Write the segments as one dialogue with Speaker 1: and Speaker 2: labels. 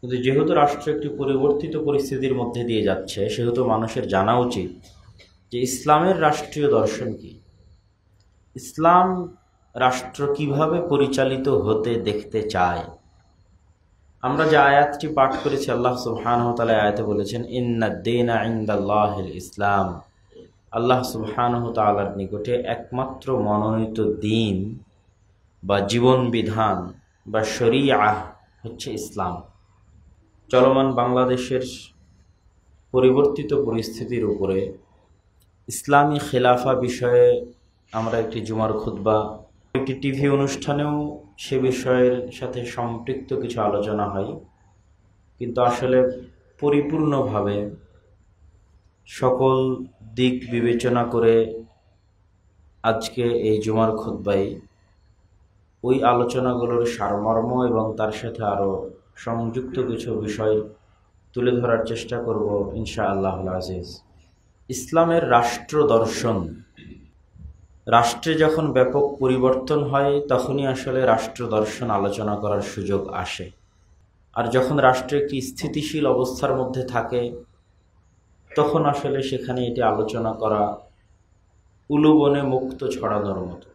Speaker 1: কিন্তু যেহেতু রাষ্ট্র একটি পরিবর্তিত পরিস্থিতির মধ্যে দিয়ে যাচ্ছে, সেহেতু মানুষের জানা উচিত যে ইসলামের রাষ্ট্রীয় দর্শন কি, ইসলাম রাষ্ট্র কিভাবে পরিচালিত হতে দেখতে চায়। আমরা যে আয়াতটি পাঠ করেছি, আল্লাহ সুবহানাহু ওয়া তাআলা আয়াতে বলেছেন, ইন্নাদ-দীনা ইনদাল্লাহিল ইসলাম। আল্লাহ সুবহানাহু ওয়া তাআলার নিকটে একমাত্র মনোনীত দিন বা জীবন বিধান বা শরিয়াহ হচ্ছে ইসলাম। চলমান বাংলাদেশের পরিবর্তিত পরিস্থিতির উপরে ইসলামী খেলাফা বিষয়ে আমরা একটি জুমার খুতবা, একটি টিভি অনুষ্ঠানেও সে বিষয়ের সাথে সম্পৃক্ত কিছু আলোচনা হয়, কিন্তু আসলে পরিপূর্ণভাবে সকল দিক বিবেচনা করে আজকে এই জুমার খুতবায় ওই আলোচনাগুলোর সারমর্ম এবং তার সাথে আরও সংযুক্ত কিছু বিষয় তুলে ধরার চেষ্টা করব ইনশাআল্লাহুল আজিজ। ইসলামের রাষ্ট্র দর্শন, রাষ্ট্রে যখন ব্যাপক পরিবর্তন হয় তখনই আসলে রাষ্ট্র দর্শন আলোচনা করার সুযোগ আসে। আর যখন রাষ্ট্র একটি স্থিতিশীল অবস্থার মধ্যে থাকে তখন আসলে সেখানে এটি আলোচনা করা উলুবনে মুক্ত ছড়ানোর মতো।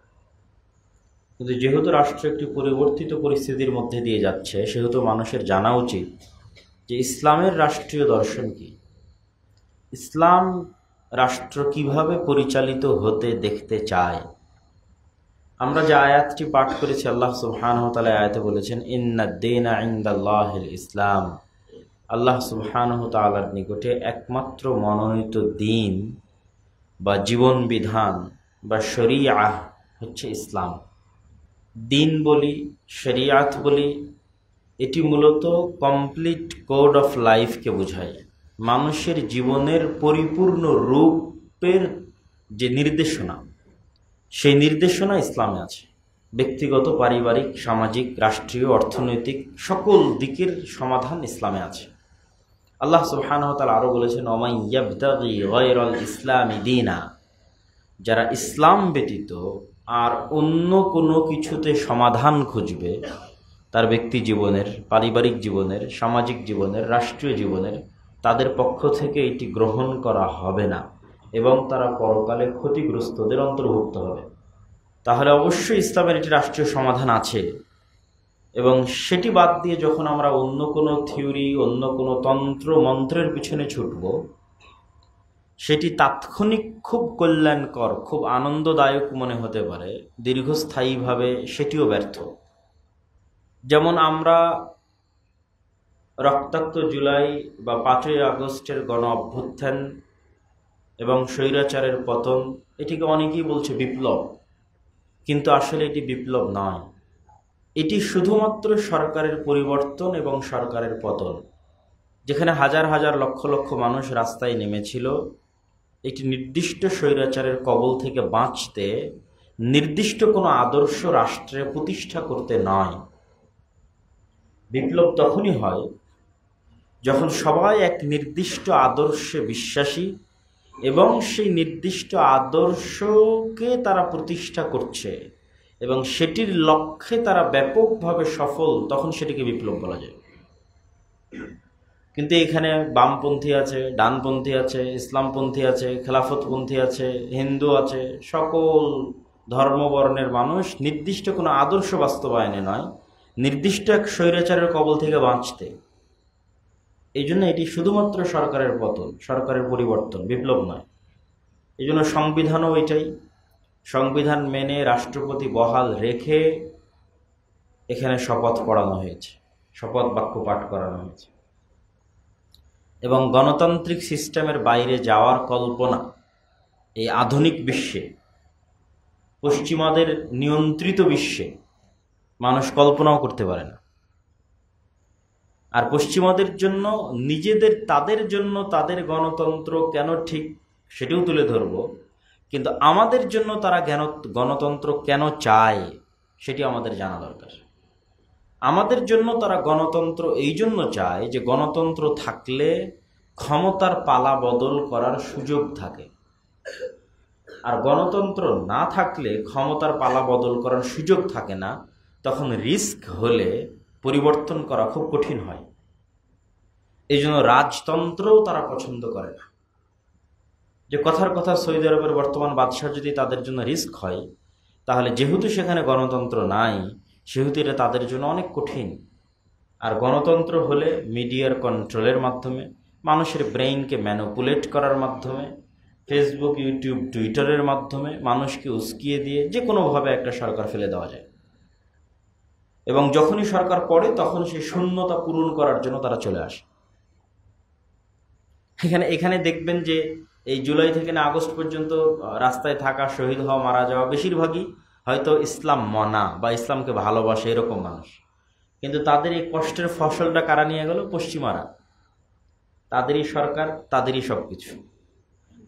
Speaker 1: কিন্তু যেহেতু রাষ্ট্র একটি পরিবর্তিত পরিস্থিতির মধ্যে দিয়ে যাচ্ছে, সেহেতু মানুষের জানা উচিত যে ইসলামের রাষ্ট্রীয় দর্শন কি, ইসলাম রাষ্ট্র কিভাবে পরিচালিত হতে দেখতে চায়। আমরা যে আয়াতটি পাঠ করেছি, আল্লাহ সুবহানাহু ওয়া তাআলা আয়াতে বলেছেন, ইন্নাদ-দীনা ইনদাল্লাহিল ইসলাম। আল্লাহ সুবহানাহু ওয়া তাআলার নিকটে একমাত্র মনোনীত দিন বা জীবন বিধান বা শরিয়াহ হচ্ছে ইসলাম। দিন বলি, শরিয়াত বলি, এটি মূলত কমপ্লিট কোড অফ লাইফকে বোঝায়। মানুষের জীবনের পরিপূর্ণ রূপের যে নির্দেশনা, সেই নির্দেশনা ইসলামে আছে। ব্যক্তিগত, পারিবারিক, সামাজিক, রাষ্ট্রীয়, অর্থনৈতিক সকল দিকের সমাধান ইসলামে আছে। আল্লাহ সুবহানাহু ওয়া তাআলা আরও বলেছেন, ওয়ামান ইয়াবতাগি গায়রাল ইসলামি দীনা। যারা ইসলাম ব্যতীত আর অন্য কোনো কিছুতে সমাধান খুঁজবে, তার ব্যক্তি জীবনের, পারিবারিক জীবনের, সামাজিক জীবনের, রাষ্ট্রীয় জীবনের, তাদের পক্ষ থেকে এটি গ্রহণ করা হবে না এবং তারা পরকালে ক্ষতিগ্রস্তদের অন্তর্ভুক্ত হবে। তাহলে অবশ্যই ইসলামের একটি রাষ্ট্রীয় সমাধান আছে, এবং সেটি বাদ দিয়ে যখন আমরা অন্য কোনো থিওরি, অন্য কোনো তন্ত্র মন্ত্রের পিছনে ছুটব, সেটি তাৎক্ষণিক খুব কল্যাণকর, খুব আনন্দদায়ক মনে হতে পারে, দীর্ঘস্থায়ীভাবে সেটিও ব্যর্থ। যেমন আমরা রক্তাক্ত জুলাই বা 5ই আগস্টের গণ অভ্যুত্থান এবং স্বৈরাচারের পতন, এটিকে অনেকেই বলছে বিপ্লব, কিন্তু আসলে এটি বিপ্লব নয়। এটি শুধুমাত্র সরকারের পরিবর্তন এবং সরকারের পতন। যেখানে হাজার হাজার লক্ষ লক্ষ মানুষ রাস্তায় নেমেছিল একটি নির্দিষ্ট স্বৈরাচারের কবল থেকে বাঁচতে, নির্দিষ্ট কোনো আদর্শ রাষ্ট্রে প্রতিষ্ঠা করতে নয়। বিপ্লব তখনই হয় যখন সবাই এক নির্দিষ্ট আদর্শে বিশ্বাসী এবং সেই নির্দিষ্ট আদর্শকে তারা প্রতিষ্ঠা করছে এবং সেটির লক্ষ্যে তারা ব্যাপকভাবে সফল, তখন সেটিকে বিপ্লব বলা যায়। কিন্তু এখানে বামপন্থী আছে, ডানপন্থী আছে, ইসলামপন্থী আছে, খেলাফতপন্থী আছে, হিন্দু আছে, সকল ধর্মবর্ণের মানুষ নির্দিষ্ট কোনো আদর্শ বাস্তবায়নে নয়, নির্দিষ্ট এক স্বৈরাচারের কবল থেকে বাঁচতে। এই জন্য এটি শুধুমাত্র সরকারের পতন, সরকারের পরিবর্তন, বিপ্লব নয়। এই জন্য সংবিধানও এটাই। সংবিধান মেনে রাষ্ট্রপতি বহাল রেখে এখানে শপথ পড়ানো হয়েছে, শপথ বাক্য পাঠ করানো হয়েছে। এবং গণতান্ত্রিক সিস্টেমের বাইরে যাওয়ার কল্পনা এই আধুনিক বিশ্বে, পশ্চিমাদের নিয়ন্ত্রিত বিশ্বে মানুষ কল্পনাও করতে পারে না। আর পশ্চিমাদের জন্য তাদের জন্য তাদের গণতন্ত্র কেন ঠিক সেটিও তুলে ধরব, কিন্তু আমাদের জন্য তারা গণতন্ত্র কেন চায় সেটি আমাদের জানা দরকার। আমাদের জন্য তারা গণতন্ত্র এই জন্য চায় যে গণতন্ত্র থাকলে ক্ষমতার পালা বদল করার সুযোগ থাকে, আর গণতন্ত্র না থাকলে ক্ষমতার পালা বদল করার সুযোগ থাকে না। তখন রিস্ক হলে পরিবর্তন করা খুব কঠিন হয়। এই জন্য রাজতন্ত্রও তারা পছন্দ করে না। যে কথার কথা সৌদি আরবের বর্তমান বাদশাহ যদি তাদের জন্য রিস্ক হয়, তাহলে যেহেতু সেখানে গণতন্ত্র নাই, সেহেতু এটা তাদের জন্য অনেক কঠিন। আর গণতন্ত্র হলে মিডিয়ার কন্ট্রোলের মাধ্যমে, মানুষের ব্রেইনকে ম্যানিপুলেট করার মাধ্যমে, ফেসবুক, ইউটিউব, টুইটারের মাধ্যমে মানুষকে উস্কিয়ে দিয়ে যে কোনোভাবে একটা সরকার ফেলে দেওয়া যায়। এবং যখনই সরকার পড়ে তখন সেই শূন্যতা পূরণ করার জন্য তারা চলে আসে। এখানে দেখবেন যে এই জুলাই থেকে না আগস্ট পর্যন্ত রাস্তায় থাকা, শহীদ হওয়া, মারা যাওয়া বেশিরভাগই হয়তো ইসলাম মানা বা ইসলামকে ভালোবাসে এরকম মানুষ। কিন্তু তাদের এই কষ্টের ফসলটা কারা নিয়ে গেল? পশ্চিমারা। তাদেরই সরকার, তাদেরই সব কিছু।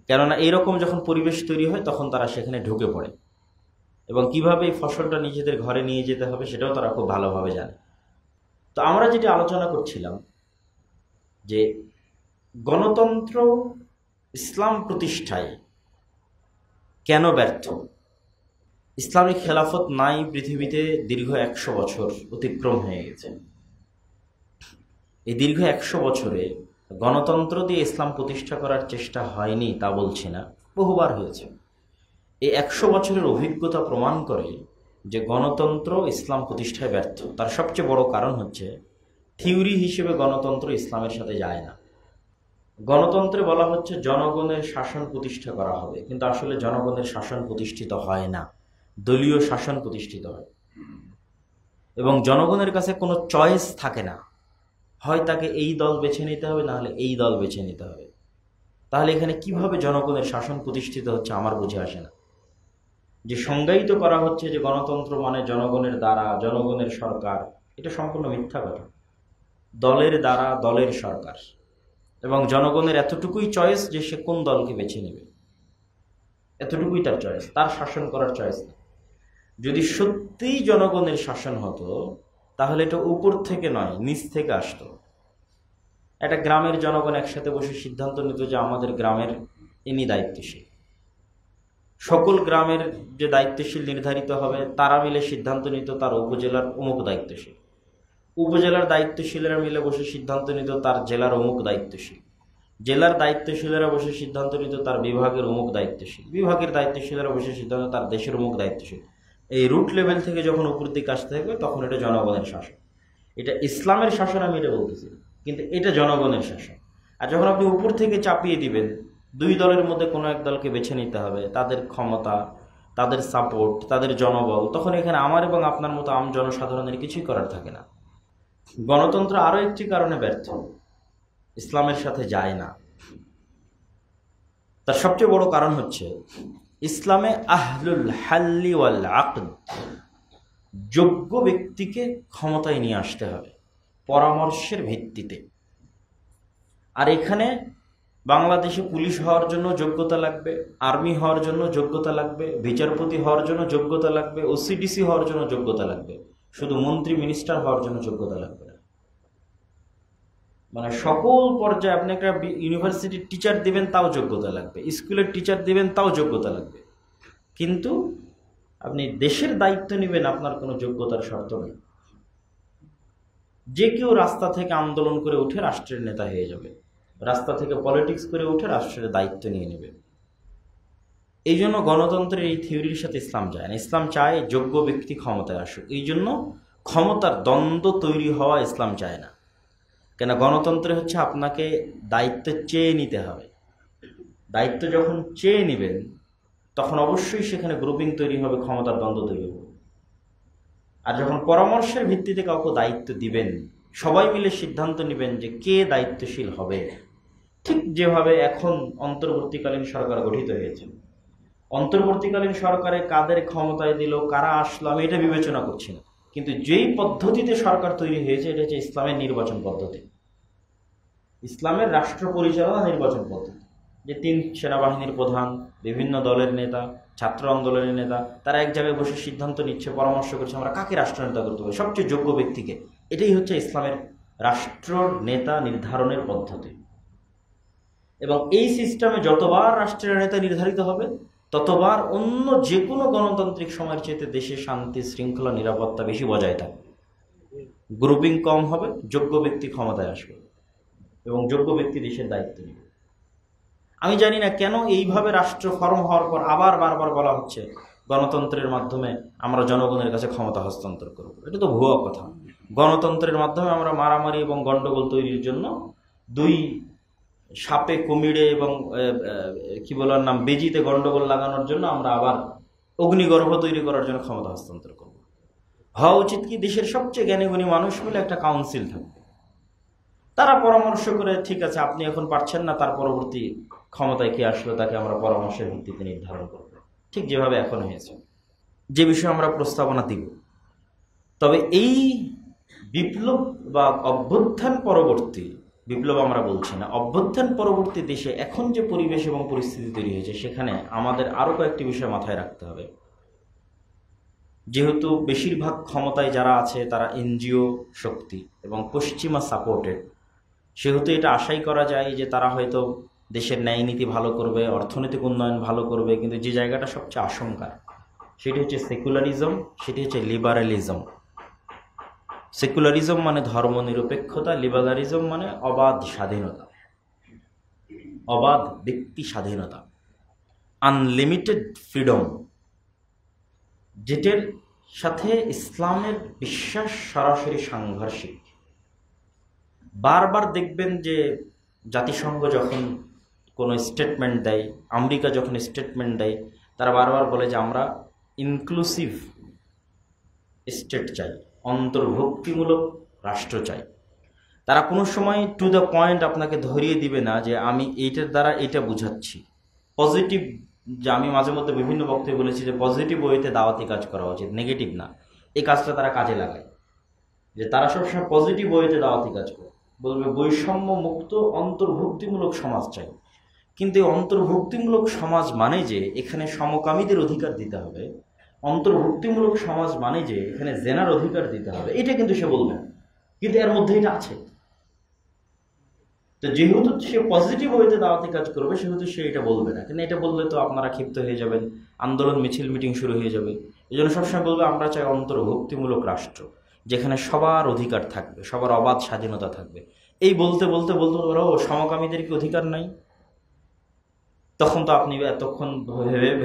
Speaker 1: কেননা এইরকম যখন পরিবেশ তৈরি হয় তখন তারা সেখানে ঢুকে পড়ে, এবং কিভাবে এই ফসলটা নিজেদের ঘরে নিয়ে যেতে হবে সেটাও তারা খুব ভালোভাবে জানে। তো আমরা যেটা আলোচনা করছিলাম যে গণতন্ত্র ইসলাম প্রতিষ্ঠায় কেন ব্যর্থ। ইসলামিক খেলাফত নাই পৃথিবীতে দীর্ঘ 100 বছর অতিক্রম হয়ে গেছে। এই দীর্ঘ 100 বছরে গণতন্ত্র দিয়ে ইসলাম প্রতিষ্ঠা করার চেষ্টা হয়নি তা বলছি না, বহুবার হয়েছে। এই 100 বছরের অভিজ্ঞতা প্রমাণ করে যে গণতন্ত্র ইসলাম প্রতিষ্ঠায় ব্যর্থ। তার সবচেয়ে বড় কারণ হচ্ছে থিওরি হিসেবে গণতন্ত্র ইসলামের সাথে যায় না। গণতন্ত্রে বলা হচ্ছে জনগণের শাসন প্রতিষ্ঠা করা হবে, কিন্তু আসলে জনগণের শাসন প্রতিষ্ঠিত হয় না, দলীয় শাসন প্রতিষ্ঠিত হয়। এবং জনগণের কাছে কোনো চয়েস থাকে না, হয় তাকে এই দল বেছে নিতে হবে, না হলে এই দল বেছে নিতে হবে। তাহলে এখানে কিভাবে জনগণের শাসন প্রতিষ্ঠিত হচ্ছে আমার বুঝে আসে না। যে সংজ্ঞায়িত করা হচ্ছে যে গণতন্ত্র মানে জনগণের দ্বারা জনগণের সরকার, এটা সম্পূর্ণ মিথ্যা কথা। দলের দ্বারা দলের সরকার, এবং জনগণের এতটুকুই চয়েস যে সে কোন দলকে বেছে নেবে, এতটুকুই তার চয়েস, তার শাসন করার চয়েস নেই। যদি সত্যিই জনগণের শাসন হতো তাহলে এটা উপর থেকে নয়, নিচ থেকে আসতো। একটা গ্রামের জনগণ একসাথে বসে সিদ্ধান্ত নিত যে আমাদের গ্রামের ইনি দায়িত্বশীল। সকল গ্রামের যে দায়িত্বশীল নির্ধারিত হবে তারা মিলে সিদ্ধান্ত নিত তার উপজেলার অমুক দায়িত্বশীল। উপজেলার দায়িত্বশীলেরা মিলে বসে সিদ্ধান্ত নিত তার জেলার অমুক দায়িত্বশীল। জেলার দায়িত্বশীলেরা বসে সিদ্ধান্ত নিত তার বিভাগের অমুক দায়িত্বশীল। বিভাগের দায়িত্বশীলেরা বসে সিদ্ধান্ত তার দেশের অমুক দায়িত্বশীল। এই রুট লেভেল থেকে যখন উপর দিকে আসতে থাকবে তখন এটা জনগণের শাসন। এটা ইসলামের শাসন আমি এটা বলতেছি, কিন্তু এটা জনগণের শাসন। আর যখন আপনি উপর থেকে চাপিয়ে দিবেন, দুই দলের মধ্যে কোনো এক দলকে বেছে নিতে হবে, তাদের ক্ষমতা, তাদের সাপোর্ট, তাদের জনবল, তখন এখানে আমার এবং আপনার মতো আম জনসাধারণের কিছুই করার থাকে না। গণতন্ত্র আরও একটি কারণে ব্যর্থ, ইসলামের সাথে যায় না। তার সবচেয়ে বড় কারণ হচ্ছে ইসলামে আহলুল হাল্লি ওয়াল আকদ, যোগ্য ব্যক্তিকে ক্ষমতায় নিয়ে আসতে হবে পরামর্শের ভিত্তিতে। আর এখানে বাংলাদেশে পুলিশ হওয়ার জন্য যোগ্যতা লাগবে, আর্মি হওয়ার জন্য যোগ্যতা লাগবে, বিচারপতি হওয়ার জন্য যোগ্যতা লাগবে, ওসিডিসি হওয়ার জন্য যোগ্যতা লাগবে, শুধু মন্ত্রী মিনিস্টার হওয়ার জন্য যোগ্যতা লাগবে না। মানে সকল পর্যায়ে আপনি একটা ইউনিভার্সিটির টিচার দিবেন তাও যোগ্যতা লাগবে, স্কুলের টিচার দিবেন তাও যোগ্যতা লাগবে। কিন্তু আপনি দেশের দায়িত্ব নেবেন, আপনার কোনো যোগ্যতার শর্ত নেই। যে কেউ রাস্তা থেকে আন্দোলন করে উঠে রাষ্ট্রের নেতা হয়ে যাবে, রাস্তা থেকে পলিটিক্স করে উঠে রাষ্ট্রের দায়িত্ব নিয়ে নেবে। এই জন্য গণতন্ত্রের এই থিওরির সাথে ইসলাম যায় না। ইসলাম চায় যোগ্য ব্যক্তি ক্ষমতায় আসুক। এই জন্য ক্ষমতার দ্বন্দ্ব তৈরি হওয়া ইসলাম চায় না। কেন? গণতন্ত্রে হচ্ছে আপনাকে দায়িত্ব চেয়ে নিতে হবে। দায়িত্ব যখন চেয়ে নেবেন তখন অবশ্যই সেখানে গ্রুপিং তৈরি হবে, ক্ষমতার দ্বন্দ্ব তৈরি হবে। আর যখন পরামর্শের ভিত্তিতে কাউকে দায়িত্ব দিবেন, সবাই মিলে সিদ্ধান্ত নেবেন যে কে দায়িত্বশীল হবে। ঠিক যেভাবে এখন অন্তর্বর্তীকালীন সরকার গঠিত হয়েছে, অন্তর্বর্তীকালীন সরকারে কাদের ক্ষমতায় দিল, কারা আসলো, আমি এটা বিবেচনা করছি না। কিন্তু যেই পদ্ধতিতে সরকার তৈরি হয়েছে এটা হচ্ছে ইসলামের নির্বাচন পদ্ধতি, ইসলামের রাষ্ট্র পরিচালনা নির্বাচন পদ্ধতি। যে 3 সেনাবাহিনীর প্রধান, বিভিন্ন দলের নেতা, ছাত্র আন্দোলনের নেতা, তারা এক জায়গায় বসে সিদ্ধান্ত নিচ্ছে, পরামর্শ করছে আমরা কাকে রাষ্ট্রনেতা করতে হবে, সবচেয়ে যোগ্য ব্যক্তিকে। এটাই হচ্ছে ইসলামের রাষ্ট্র নেতা নির্ধারণের পদ্ধতি। এবং এই সিস্টেমে যতবার রাষ্ট্রের নেতা নির্ধারিত হবে ততবার অন্য যে কোনো গণতান্ত্রিক সময়ের চেয়ে দেশে শান্তি, শৃঙ্খলা, নিরাপত্তা বেশি বজায় থাকবে, গ্রুপিং কম হবে, যোগ্য ব্যক্তি ক্ষমতায় আসবে। এবং যোগ্য ব্যক্তি দেশের দায়িত্ব নেবে। আমি জানি না কেন এইভাবে রাষ্ট্র ফর্ম হওয়ার পর আবার বারবার বলা হচ্ছে গণতন্ত্রের মাধ্যমে আমরা জনগণের কাছে ক্ষমতা হস্তান্তর করব। এটা তো ভুয়া কথা। গণতন্ত্রের মাধ্যমে আমরা মারামারি এবং গণ্ডগোল তৈরির জন্য দুই সাপে কুমিরে এবং কি বলার নাম বেজিতে গণ্ডগোল লাগানোর জন্য আমরা আবার অগ্নিগর্ভ তৈরি করার জন্য ক্ষমতা হস্তান্তর করব। হওয়া উচিত কি, দেশের সবচেয়ে জ্ঞানীগুণী মানুষ মিলে একটা কাউন্সিল থাকবে, তারা পরামর্শ করে ঠিক আছে আপনি এখন পারছেন না, তার পরবর্তী ক্ষমতায় কে আসলো তাকে আমরা পরামর্শের ভিত্তিতে নির্ধারণ করব, ঠিক যেভাবে এখন হয়েছে, যে বিষয়ে আমরা প্রস্তাবনা দিব। তবে এই বিপ্লব বা অভ্যুত্থান পরবর্তী, বিপ্লব আমরা বলছি না, অভ্যুত্থান পরবর্তী দেশে এখন যে পরিবেশ এবং পরিস্থিতি তৈরি হয়েছে সেখানে আমাদের আরও কয়েকটি বিষয় মাথায় রাখতে হবে। যেহেতু বেশিরভাগ ক্ষমতায় যারা আছে তারা এনজিও শক্তি এবং পশ্চিমা সাপোর্টেড, সেহেতু এটা আশাই করা যায় যে তারা হয়তো দেশের ন্যায় নীতি ভালো করবে, অর্থনৈতিক উন্নয়ন ভালো করবে, কিন্তু যে জায়গাটা সবচেয়ে আশঙ্কার সেটি হচ্ছে সেকুলারিজম, সেটি হচ্ছে লিবারালিজম। সেকুলারিজম মানে ধর্মনিরপেক্ষতা, লিবারালিজম মানে অবাধ স্বাধীনতা, অবাধ ব্যক্তি স্বাধীনতা, আনলিমিটেড ফ্রিডম, যেটার সাথে ইসলামের বিশ্বাস সরাসরি সাংঘর্ষিক। বারবার দেখবেন যে জাতিসংঘ যখন কোনো স্টেটমেন্ট দেয়, আমেরিকা যখন স্টেটমেন্ট দেয়, তারা বারবার বলে যে আমরা ইনক্লুসিভ স্টেট চাই, অন্তর্ভুক্তিমূলক রাষ্ট্র চাই। তারা কোনো সময় টু দ্য পয়েন্ট আপনাকে ধরিয়ে দিবে না যে আমি এইটার দ্বারা এটা বুঝাচ্ছি পজিটিভ, যে আমি মাঝে মধ্যে বিভিন্ন বক্তব্যে বলেছি যে পজিটিভ ওয়েতে দাওয়াতি কাজ করা উচিত, নেগেটিভ না। এই কাজটা তারা কাজে লাগায়, যে তারা সবসময় পজিটিভ ওয়েতে দাওয়াতি কাজ করে, বলবে বৈষম্য মুক্ত অন্তর্ভুক্তিমূলক সমাজ চাই। কিন্তু এই অন্তর্ভুক্তিমূলক সমাজ মানে যে এখানে সমকামীদের অধিকার দিতে হবে, অন্তর্ভুক্তিমূলক সমাজ মানে যে এখানে জেনার অধিকার দিতে হবে, এটা কিন্তু সে বলবে না, কিন্তু এর মধ্যে এটা আছে। তো যেহেতু সে পজিটিভ ওয়েতে দাওয়াতি কাজ করবে সেহেতু সে এটা বলবে না, কিন্তু এটা বললে তো আপনারা ক্ষিপ্ত হয়ে যাবেন, আন্দোলন মিছিল মিটিং শুরু হয়ে যাবে। এই জন্য সবসময় বলবে আমরা চাই অন্তর্ভুক্তিমূলক রাষ্ট্র, যেখানে সবার অধিকার থাকবে, সবার অবাধ স্বাধীনতা থাকবে। এই বলতে বলতে বলতে বলো সমকামীদের কি অধিকার নাই? তখন তো আপনি এতক্ষণ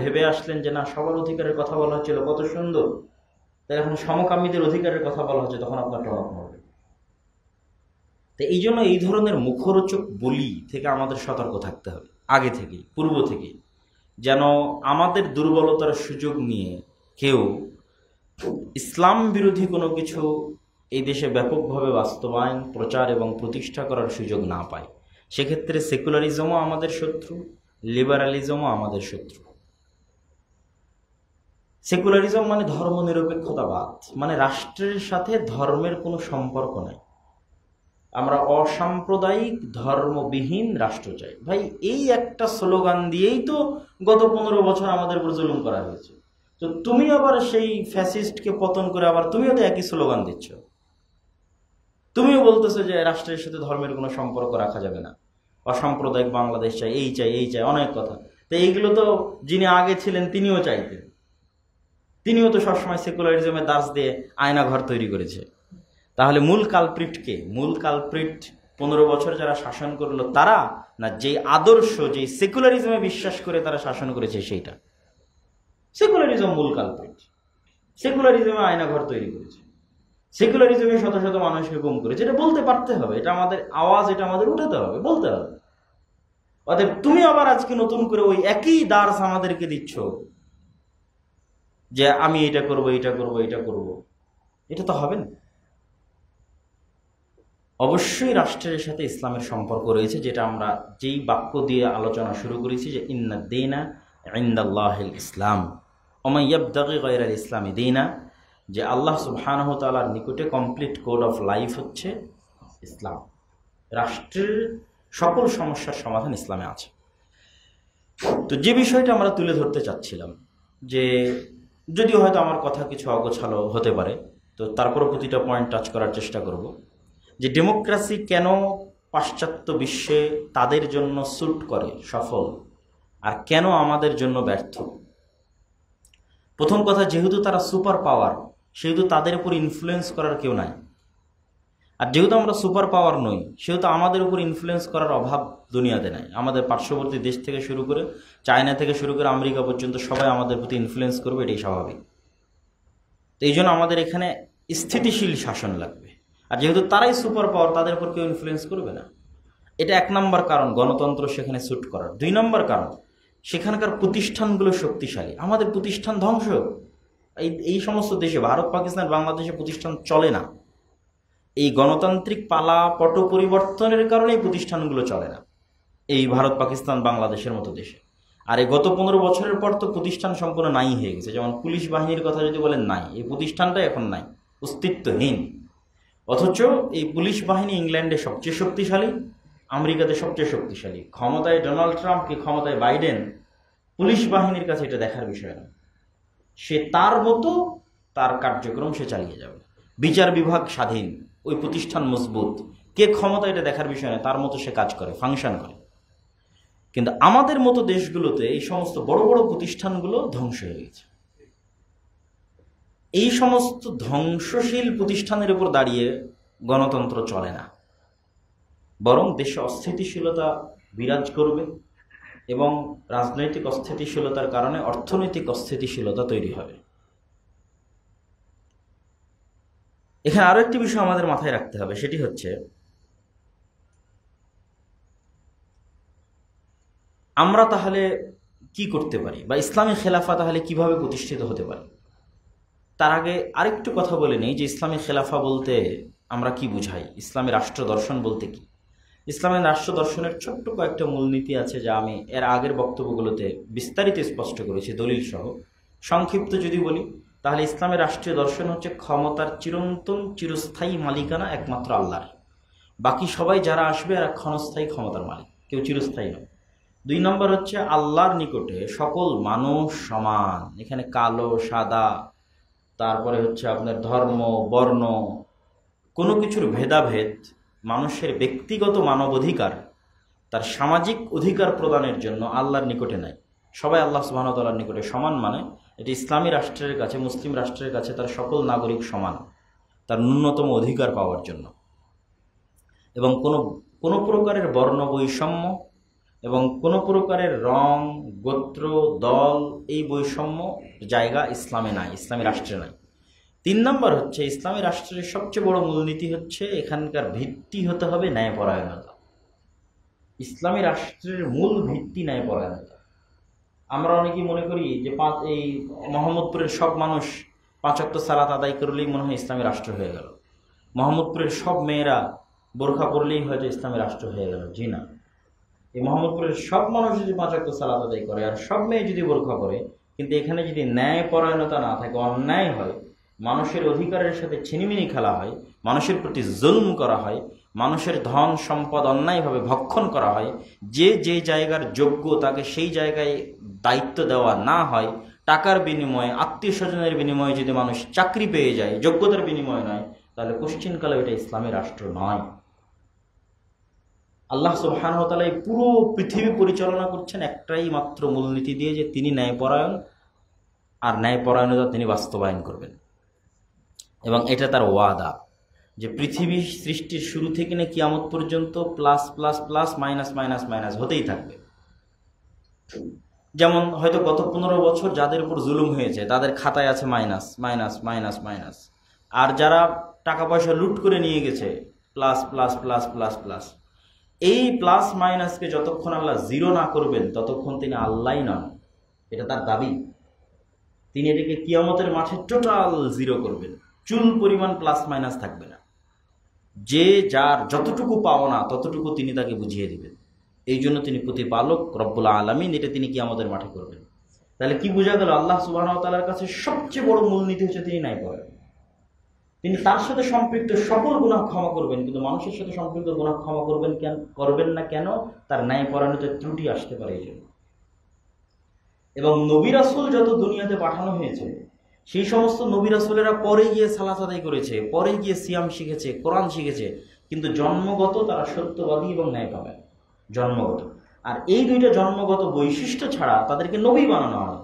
Speaker 1: ভেবে আসলেন যে না, সবার অধিকারের কথা বলা হচ্ছিল, কত সুন্দর, তাই এখন সমকামীদের অধিকারের কথা বলা হচ্ছে, তখন আপনার টনক নড়বে। তো এই জন্য এই ধরনের মুখরোচক বলি থেকে আমাদের সতর্ক থাকতে হবে আগে থেকেই, পূর্ব থেকেই, যেন আমাদের দুর্বলতার সুযোগ নিয়ে কেউ ইসলাম বিরোধী কোনো কিছু এই দেশে ব্যাপকভাবে বাস্তবায়ন, প্রচার এবং প্রতিষ্ঠা করার সুযোগ না পায়। সেক্ষেত্রে সেকুলারিজমও আমাদের শত্রু, লিবারালিজমও আমাদের শত্রু। সেকুলারিজম মানে ধর্মনিরপেক্ষতাবাদ, মানে রাষ্ট্রের সাথে ধর্মের কোনো সম্পর্ক নাই, আমরা অসাম্প্রদায়িক ধর্মবিহীন রাষ্ট্র চাই। ভাই, এই একটা স্লোগান দিয়েই তো গত 15 বছর আমাদের উপর জুলুম করা হয়েছে। তো তুমি আবার সেই ফ্যাসিস্টকে পতন করে আবার তুমিও তো একই স্লোগান দিচ্ছ, তুমিও বলতেছো যে রাষ্ট্রের সাথে ধর্মের কোনো সম্পর্ক রাখা যাবে না, অসাম্প্রদায়িক বাংলাদেশ চাই, এই চাই, এই চাই, অনেক কথা। তো এইগুলো তো যিনি আগে ছিলেন তিনিও চাইতেন, তিনিও তো সবসময় সেকুলারিজমের দাস দিয়ে আয়না ঘর তৈরি করেছে। তাহলে মূল কালপ্রিট কে? মূল কালপ্রিট 15 বছর যারা শাসন করলো তারা, না যে আদর্শ, যে সেকুলারিজমে বিশ্বাস করে তারা শাসন করেছে সেইটা? সেকুলারিজম মূল কালপ্রিট। সেকুলারিজমে আয়না ঘর তৈরি করেছে, সেকুলারিজমে শত শত মানুষকে গুম করেছে। এটা বলতে পারতে হবে, এটা আমাদের আওয়াজ, এটা আমাদের উঠাতে হবে, বলতে হবে। অতএব তুমি আবার আজকে নতুন করে ওই একই দার্স আমাদেরকে দিচ্ছ যে আমি এটা করব, এটা করব, এটা করব, এটা তো হবে না। অবশ্যই রাষ্ট্রের সাথে ইসলামের সম্পর্ক রয়েছে, যেটা আমরা যেই বাক্য দিয়ে আলোচনা শুরু করেছি যে ইন্না দীনা ইনদাল্লাহিল ইসলাম ওয়া মান ইয়াবতাগি গায়রাল ইসলামি দীনা, যে আল্লাহ সুবহানাহু ওয়া তাআলার নিকটে কমপ্লিট কোড অফ লাইফ হচ্ছে ইসলাম। রাষ্ট্রের সকল সমস্যার সমাধান ইসলামে আছে। তো যে বিষয়টা আমরা তুলে ধরতে চাচ্ছিলাম, যে যদিও হয়তো আমার কথা কিছু অগোছালো হতে পারে, তো তারপরও প্রতিটা পয়েন্ট টাচ করার চেষ্টা করব, যে ডেমোক্রেসি কেন পাশ্চাত্য বিশ্বে তাদের জন্য স্যুট করে, সফল, আর কেন আমাদের জন্য ব্যর্থ। প্রথম কথা, যেহেতু তারা সুপার পাওয়ার, সেহেতু তাদের উপর ইনফ্লুয়েন্স করার কেউ নাই। আর যেহেতু আমরা সুপার পাওয়ার নই, সেহেতু আমাদের উপর ইনফ্লুয়েন্স করার অভাব দুনিয়াতে নাই। আমাদের পার্শ্ববর্তী দেশ থেকে শুরু করে, চায়না থেকে শুরু করে আমেরিকা পর্যন্ত সবাই আমাদের প্রতি ইনফ্লুয়েন্স করবে, এটাই স্বাভাবিক। তো এই জন্য আমাদের এখানে স্থিতিশীল শাসন লাগবে। আর যেহেতু তারাই সুপার পাওয়ার, তাদের উপর কেউ ইনফ্লুয়েন্স করবে না। এটা 1 নম্বর কারণ গণতন্ত্র সেখানে স্যুট করার। 2 নম্বর কারণ, সেখানকার প্রতিষ্ঠানগুলো শক্তিশালী। আমাদের প্রতিষ্ঠান ধ্বংস। এই সমস্ত দেশে, ভারত, পাকিস্তান, বাংলাদেশে প্রতিষ্ঠান চলে না। এই গণতান্ত্রিক পালা পট পরিবর্তনের কারণে এই প্রতিষ্ঠানগুলো চলে না, এই ভারত, পাকিস্তান, বাংলাদেশের মতো দেশে। আর এই গত 15 বছরের পর তো প্রতিষ্ঠান সম্পূর্ণ নাই হয়ে গেছে। যেমন পুলিশ বাহিনীর কথা যদি বলেন, নাই, এই প্রতিষ্ঠানটাই এখন নাই, অস্তিত্বহীন। অথচ এই পুলিশ বাহিনী ইংল্যান্ডে সবচেয়ে শক্তিশালী, আমেরিকাতে সবচেয়ে শক্তিশালী। ক্ষমতায় ডোনাল্ড ট্রাম্প কি ক্ষমতায় বাইডেন, পুলিশ বাহিনীর কাছে এটা দেখার বিষয় না। সে তার মতো তার কার্যক্রম সে চালিয়ে যাবে। বিচার বিভাগ স্বাধীন, ওই প্রতিষ্ঠান মজবুত, কে ক্ষমতা এটা দেখার বিষয় না, তার মতো সে কাজ করে, ফাংশন করে। কিন্তু আমাদের মতো দেশগুলোতে এই সমস্ত বড় বড় প্রতিষ্ঠানগুলো ধ্বংস হয়ে গেছে। এই সমস্ত ধ্বংসশীল প্রতিষ্ঠানের উপর দাঁড়িয়ে গণতন্ত্র চলে না, বরং দেশে অস্থিতিশীলতা বিরাজ করবে এবং রাজনৈতিক অস্থিতিশীলতার কারণে অর্থনৈতিক অস্থিতিশীলতা তৈরি হবে। এখানে আরো একটি বিষয় আমাদের মাথায় রাখতে হবে, সেটি হচ্ছে আমরা তাহলে কি করতে পারি, বা ইসলামী খেলাফা তাহলে কিভাবে প্রতিষ্ঠিত হতে পারে। তার আগে আরেকটু কথা বলে নেই যে ইসলামী খেলাফা বলতে আমরা কি বুঝাই, ইসলামী রাষ্ট্র দর্শন বলতে কি। ইসলামী রাষ্ট্র দর্শনের ছোট্ট কয়েকটা মূলনীতি আছে, যা আমি এর আগের বক্তব্যগুলোতে বিস্তারিত স্পষ্ট করেছি দলিল সহ। সংক্ষিপ্ত যদি বলি, তাহলে ইসলামের রাষ্ট্রীয় দর্শন হচ্ছে ক্ষমতার চিরন্তন চিরস্থায়ী মালিকানা একমাত্র আল্লাহর। বাকি সবাই যারা আসবে এরা ক্ষণস্থায়ী ক্ষমতার মালিক, কেউ চিরস্থায়ী নয়। 2 নম্বর হচ্ছে আল্লাহর নিকটে সকল মানুষ সমান, এখানে কালো সাদা, তারপরে হচ্ছে আপনার ধর্ম বর্ণ, কোনো কিছুর ভেদাভেদ, মানুষের ব্যক্তিগত মানবাধিকার, তার সামাজিক অধিকার প্রদানের জন্য আল্লাহর নিকটে নাই। সবাই আল্লাহ সুবহানাহু ওয়া তাআলার নিকটে সমান, মানে এটি ইসলামী রাষ্ট্রের কাছে, মুসলিম রাষ্ট্রের কাছে তার সকল নাগরিক সমান তার ন্যূনতম অধিকার পাওয়ার জন্য। এবং কোনো প্রকারের বর্ণ বৈষম্য এবং কোনো প্রকারের রং, গোত্র, দল, এই বৈষম্য জায়গা ইসলামে নাই, ইসলামী রাষ্ট্রে নাই। 3 নম্বর হচ্ছে ইসলামী রাষ্ট্রের সবচেয়ে বড় মূলনীতি হচ্ছে এখানকার ভিত্তি হতে হবে ন্যায়পরায়ণতা। ইসলামী রাষ্ট্রের মূল ভিত্তি ন্যায়পরায়ণতা। আমরা অনেকেই মনে করি যে এই মোহাম্মদপুরের সব মানুষ 5 ওয়াক্ত সালাত আদায় করলেই মনে হয় ইসলামী রাষ্ট্র হয়ে গেল, মোহাম্মদপুরের সব মেয়েরা বোরখা পরলেই হয়তো ইসলামী রাষ্ট্র হয়ে গেল। জি না, এই মোহাম্মদপুরের সব মানুষ যদি 5 ওয়াক্ত সালাত আদায় করে আর সব মেয়ে যদি বোরখা পরে, কিন্তু এখানে যদি ন্যায়পরায়ণতা না থাকে, অন্যায় হয়, মানুষের অধিকারের সাথে ছিনিমিনি খেলা হয়, মানুষের প্রতি জুলম করা হয়, মানুষের ধন সম্পদ অন্যায়ভাবে ভক্ষণ করা হয়, যে জায়গার যোগ্য তাকে সেই জায়গায় দায়িত্ব দেওয়া না হয়, টাকার বিনিময়ে, আত্মীয় স্বজনের বিনিময়ে যদি মানুষ চাকরি পেয়ে যায়, যোগ্যতার বিনিময়ে নয়, তাহলে কোশ্চিনকালে এটা ইসলামী রাষ্ট্র নয়। আল্লাহ সুবহানাহু ওয়া তাআলা এই পুরো পৃথিবী পরিচালনা করছেন একটাই মাত্র মূলনীতি দিয়ে, যে তিনি ন্যায়পরায়ণ, আর ন্যায়পরায়ণতা তিনি বাস্তবায়ন করবেন। এবং এটা তার ওয়াদা, যে পৃথিবী সৃষ্টির শুরু থেকে নিয়ে কিয়ামত পর্যন্ত plus plus plus minus minus minus হতেই থাকবে। যেমন হয়তো গত 15 বছর যাদের উপর জুলুম হয়েছে তাদের খাতায় আছে মাইনাস মাইনাস মাইনাস মাইনাস, আর যারা টাকা পয়সা লুট করে নিয়ে গেছে plus plus plus plus plus. এই প্লাস মাইনাসকে যতক্ষণ আল্লাহ জিরো না করবেন ততক্ষণ তিনি আল্লাহই নন, এটা তার দাবি। তিনি এটাকে কিয়ামতের মাঠে টোটাল জিরো করবেন, চুল পরিমাণ প্লাস মাইনাস থাকবে না। যে যার যতটুকু পাওনা ততটুকু তিনি তাকে বুঝিয়ে দিবেন। এই জন্য তিনি প্রতিপালক রব্বুল আলামিন, এটা তিনি কিয়ামতের মাঠে করবেন। তাহলে কি বোঝা গেল, আল্লাহ সুবহানাহু ওয়া তাআলার কাছে সবচেয়ে বড় মূলনীতি হচ্ছে তিনি ন্যায়পরায়ণ। তিনি তার সাথে সম্পৃক্ত সকল গুনাহ ক্ষমা করবেন, কিন্তু মানুষের সাথে সম্পৃক্ত গুনাহ ক্ষমা করবেন না কেন? তার ন্যায়পরায়ণতার ত্রুটি আসতে পারে এই জন্য। এবং নবী রাসূল যত দুনিয়াতে পাঠানো হয়েছে, সেই সমস্ত নবী রাসূলেরা পরে গিয়ে সালাত আদায় করেছে, পরে গিয়ে সিয়াম শিখেছে, কোরআন শিখেছে, কিন্তু জন্মগত তারা সত্যবাদী এবং ন্যায়পরায়ণ, জন্মগত। আর এই দুইটা জন্মগত বৈশিষ্ট্য ছাড়া তাদেরকে নবী বানানো হয়।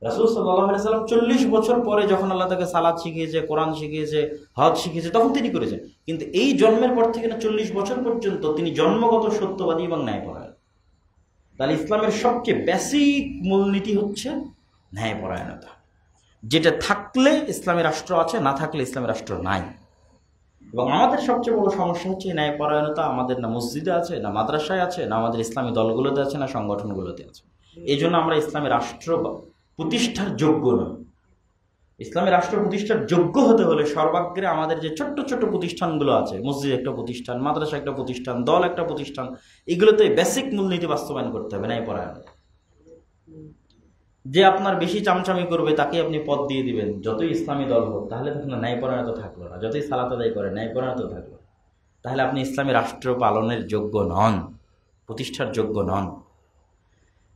Speaker 1: রাসূল সাল্লাল্লাহু আলাইহি ওয়াসাল্লাম 40 বছর পরে যখন আল্লাহ তাকে সালাত শিখিয়েছে, কোরআন শিখিয়েছে, হজ শিখিয়েছে, তখন তিনি করেছেন। কিন্তু এই জন্মের পর থেকে না 40 বছর পর্যন্ত তিনি জন্মগত সত্যবাদী এবং ন্যায়পরায়ণ। তাহলে ইসলামের সবচেয়ে বেসিক মূলনীতি হচ্ছে ন্যায়পরায়ণতা, যেটা থাকলে ইসলামী রাষ্ট্র আছে, না থাকলে ইসলামী রাষ্ট্র নাই। এবং আমাদের সবচেয়ে বড় সমস্যা হচ্ছে এই ন্যায়পরায়ণতা আমাদের না মসজিদে আছে, না মাদ্রাসায় আছে, না আমাদের ইসলামী দলগুলোতে আছে, না সংগঠনগুলোতে আছে। এই জন্য আমরা ইসলামী রাষ্ট্র প্রতিষ্ঠার যোগ্য নই। ইসলামী রাষ্ট্র প্রতিষ্ঠার যোগ্য হতে হলে সর্বাগ্রে আমাদের যে ছোট্ট ছোট্ট প্রতিষ্ঠানগুলো আছে, মসজিদ একটা প্রতিষ্ঠান, মাদ্রাসা একটা প্রতিষ্ঠান, দল একটা প্রতিষ্ঠান, এগুলোতে বেসিক মূলনীতি বাস্তবায়ন করতে হবে, ন্যায়পরায়ণতা। যে আপনার বেশি চামচামি করবে তাকে আপনি পদ দিয়ে দিবেন, যতই ইসলামী দল হোক, তাহলে তখন ন্যায়পরায়ণতা থাকলো না। যতই সালাত আদায় করে ন্যায়পরায়ণতা থাকলো, তাহলে আপনি ইসলামী রাষ্ট্র পালনের যোগ্য নন, প্রতিষ্ঠার যোগ্য নন।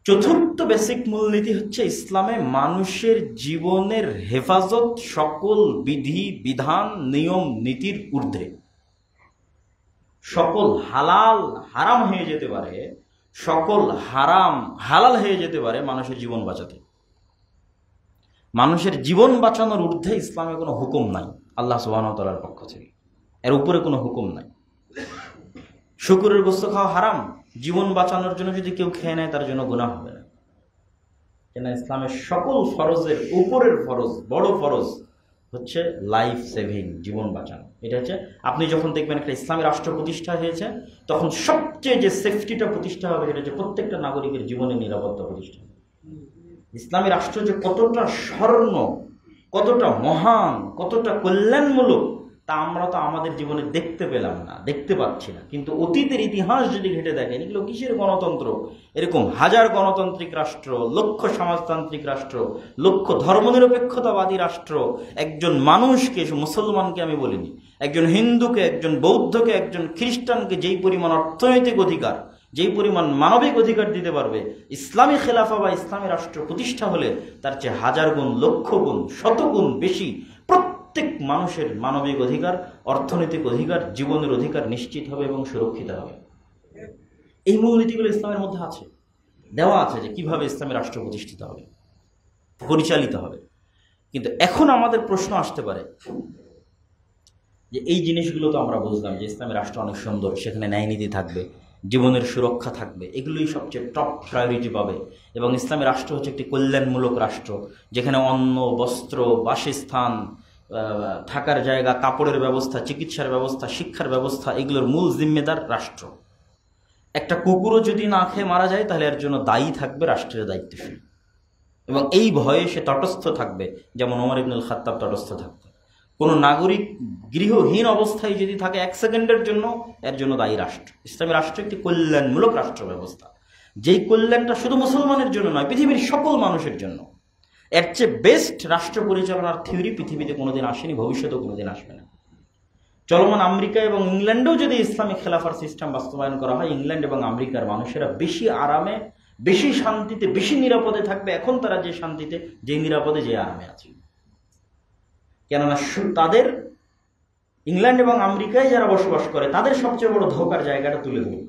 Speaker 1: চতুর্থ বেসিক মূলনীতি হচ্ছে ইসলামে মানুষের জীবনের হেফাজত সকল বিধি বিধান নিয়ম নীতির ঊর্ধ্বে। সকল হালাল হারাম হয়ে যেতে পারে, সকল হারাম হালাল হয়ে যেতে পারে মানুষের জীবন বাঁচাতে। মানুষের জীবন বাঁচানোর ঊর্ধ্বে ইসলামে কোনো হুকুম নাই আল্লাহ সুবহানাহু ওয়া তাআলার পক্ষ থেকে, এর উপরে কোনো হুকুম নাই। শুকরের গোশত খাওয়া হারাম, জীবন বাঁচানোর জন্য যদি কেউ খেয়ে নেয় তার জন্য গুনাহ হবে না। কেন? ইসলামের সকল ফরজের উপরের ফরজ, বড় ফরজ হচ্ছে লাইফ সেভিং, জীবন বাঁচানো। এটা হচ্ছে আপনি যখন দেখবেন একটা ইসলামী রাষ্ট্র প্রতিষ্ঠা হয়েছে, তখন সবচেয়ে যে সেফটিটা প্রতিষ্ঠা হবে সেটা হচ্ছে প্রত্যেকটা নাগরিকের জীবনের নিরাপত্তা প্রতিষ্ঠা। ইসলামী রাষ্ট্র যে কতটা স্বর্ণ, কতটা মহান, কতটা কল্যাণমূলক, তা আমরা তো আমাদের জীবনে দেখতে পেলাম না, দেখতে পাচ্ছি না। কিন্তু অতীতের ইতিহাস যদি ঘেটে দেখেন, এগুলো কিসের গণতন্ত্র? এরকম হাজার গণতান্ত্রিক রাষ্ট্র, লক্ষ সমাজতান্ত্রিক রাষ্ট্র, লক্ষ ধর্মনিরপেক্ষতাবাদী রাষ্ট্র, একজন মানুষকে, মুসলমানকে আমি বলিনি, একজন হিন্দুকে, একজন বৌদ্ধকে, একজন খ্রিস্টানকে যেই পরিমাণ অর্থনৈতিক অধিকার, যেই পরিমাণ মানবিক অধিকার দিতে পারবে, ইসলামী খেলাফা বা ইসলামী রাষ্ট্র প্রতিষ্ঠা হলে তার চেয়ে হাজার গুণ, লক্ষ গুণ, শতগুণ বেশি প্রত্যেক মানুষের মানবিক অধিকার, অর্থনৈতিক অধিকার, জীবনের অধিকার নিশ্চিত হবে এবং সুরক্ষিত হবে। এই মূলনীতিগুলো ইসলামের মধ্যে আছে, দেওয়া আছে যে কিভাবে ইসলামী রাষ্ট্র প্রতিষ্ঠিত হবে, পরিচালিত হবে। কিন্তু এখন আমাদের প্রশ্ন আসতে পারে যে এই জিনিসগুলো তো আমরা বুঝলাম যে ইসলামী রাষ্ট্র অনেক সুন্দর, সেখানে ন্যায়নীতি থাকবে, জীবনের সুরক্ষা থাকবে, এগুলোই সবচেয়ে টপ প্রায়োরিটি পাবে। এবং ইসলামী রাষ্ট্র হচ্ছে একটি কল্যাণমূলক রাষ্ট্র, যেখানে অন্ন, বস্ত্র, বাসস্থান, থাকার জায়গা, কাপড়ের ব্যবস্থা, চিকিৎসার ব্যবস্থা, শিক্ষার ব্যবস্থা, এগুলোর মূল জিম্মেদার রাষ্ট্র। একটা কুকুরও যদি না খেয়ে মারা যায় তাহলে এর জন্য দায়ী থাকবে রাষ্ট্রের দায়িত্বশীল, এবং এই ভয়ে সে তটস্থ থাকবে, যেমন ওমর ইবনুল খাত্তাব তটস্থ থাকতেন। কোনো নাগরিক গৃহহীন অবস্থায় যদি থাকে 1 সেকেন্ডের জন্য, এর জন্য দায়ী রাষ্ট্র। ইসলামী রাষ্ট্র একটি কল্যাণমূলক রাষ্ট্র ব্যবস্থা, যেই কল্যাণটা শুধু মুসলমানের জন্য নয়, পৃথিবীর সকল মানুষের জন্য। এর চেয়ে বেস্ট রাষ্ট্র পরিচালনার থিওরি পৃথিবীতে কোনোদিন আসেনি, ভবিষ্যতেও কোনোদিন আসবে না। চলমান আমেরিকা এবং ইংল্যান্ডেও যদি ইসলামিক খেলাফার সিস্টেম বাস্তবায়ন করা হয়, ইংল্যান্ড এবং আমেরিকার মানুষেরা বেশি আরামে, বেশি শান্তিতে, বেশি নিরাপদে থাকবে এখন তারা যে শান্তিতে, যে নিরাপদে, যে আরামে আছে। কেননা তাদের ইংল্যান্ড এবং আমেরিকায় যারা বসবাস করে তাদের সবচেয়ে বড় ধোকার জায়গাটা তুলে ধরবে।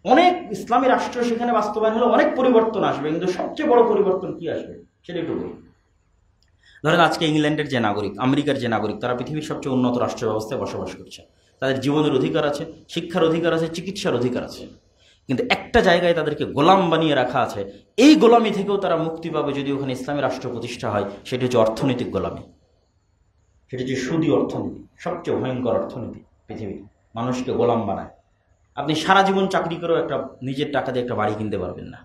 Speaker 1: অনেক ইসলামী রাষ্ট্র সেখানে বাস্তবায়ন হলে অনেক পরিবর্তন আসবে, কিন্তু সবচেয়ে বড় পরিবর্তন কি আসবে সেটা একটু বলি। ধরেন আজকে ইংল্যান্ডের যে নাগরিক, আমেরিকার যে নাগরিক, তারা পৃথিবীর সবচেয়ে উন্নত রাষ্ট্র ব্যবস্থায় বসবাস করছে, তাদের জীবনের অধিকার আছে, শিক্ষার অধিকার আছে, চিকিৎসার অধিকার আছে। কিন্তু একটা জায়গায় তাদেরকে গোলাম বানিয়ে রাখা আছে। এই গোলামি থেকেও তারা মুক্তি পাবে যদি ওখানে ইসলামী রাষ্ট্র প্রতিষ্ঠা হয়। সেটি হচ্ছে অর্থনৈতিক গোলামি, সেটি হচ্ছে সুদী অর্থনীতি, সবচেয়ে ভয়ঙ্কর অর্থনীতি পৃথিবীতে, মানুষকে গোলাম বানায়। আপনি সারা জীবন চাকরি করেও একটা নিজের টাকা দিয়ে একটা বাড়ি কিনতে পারবেন না,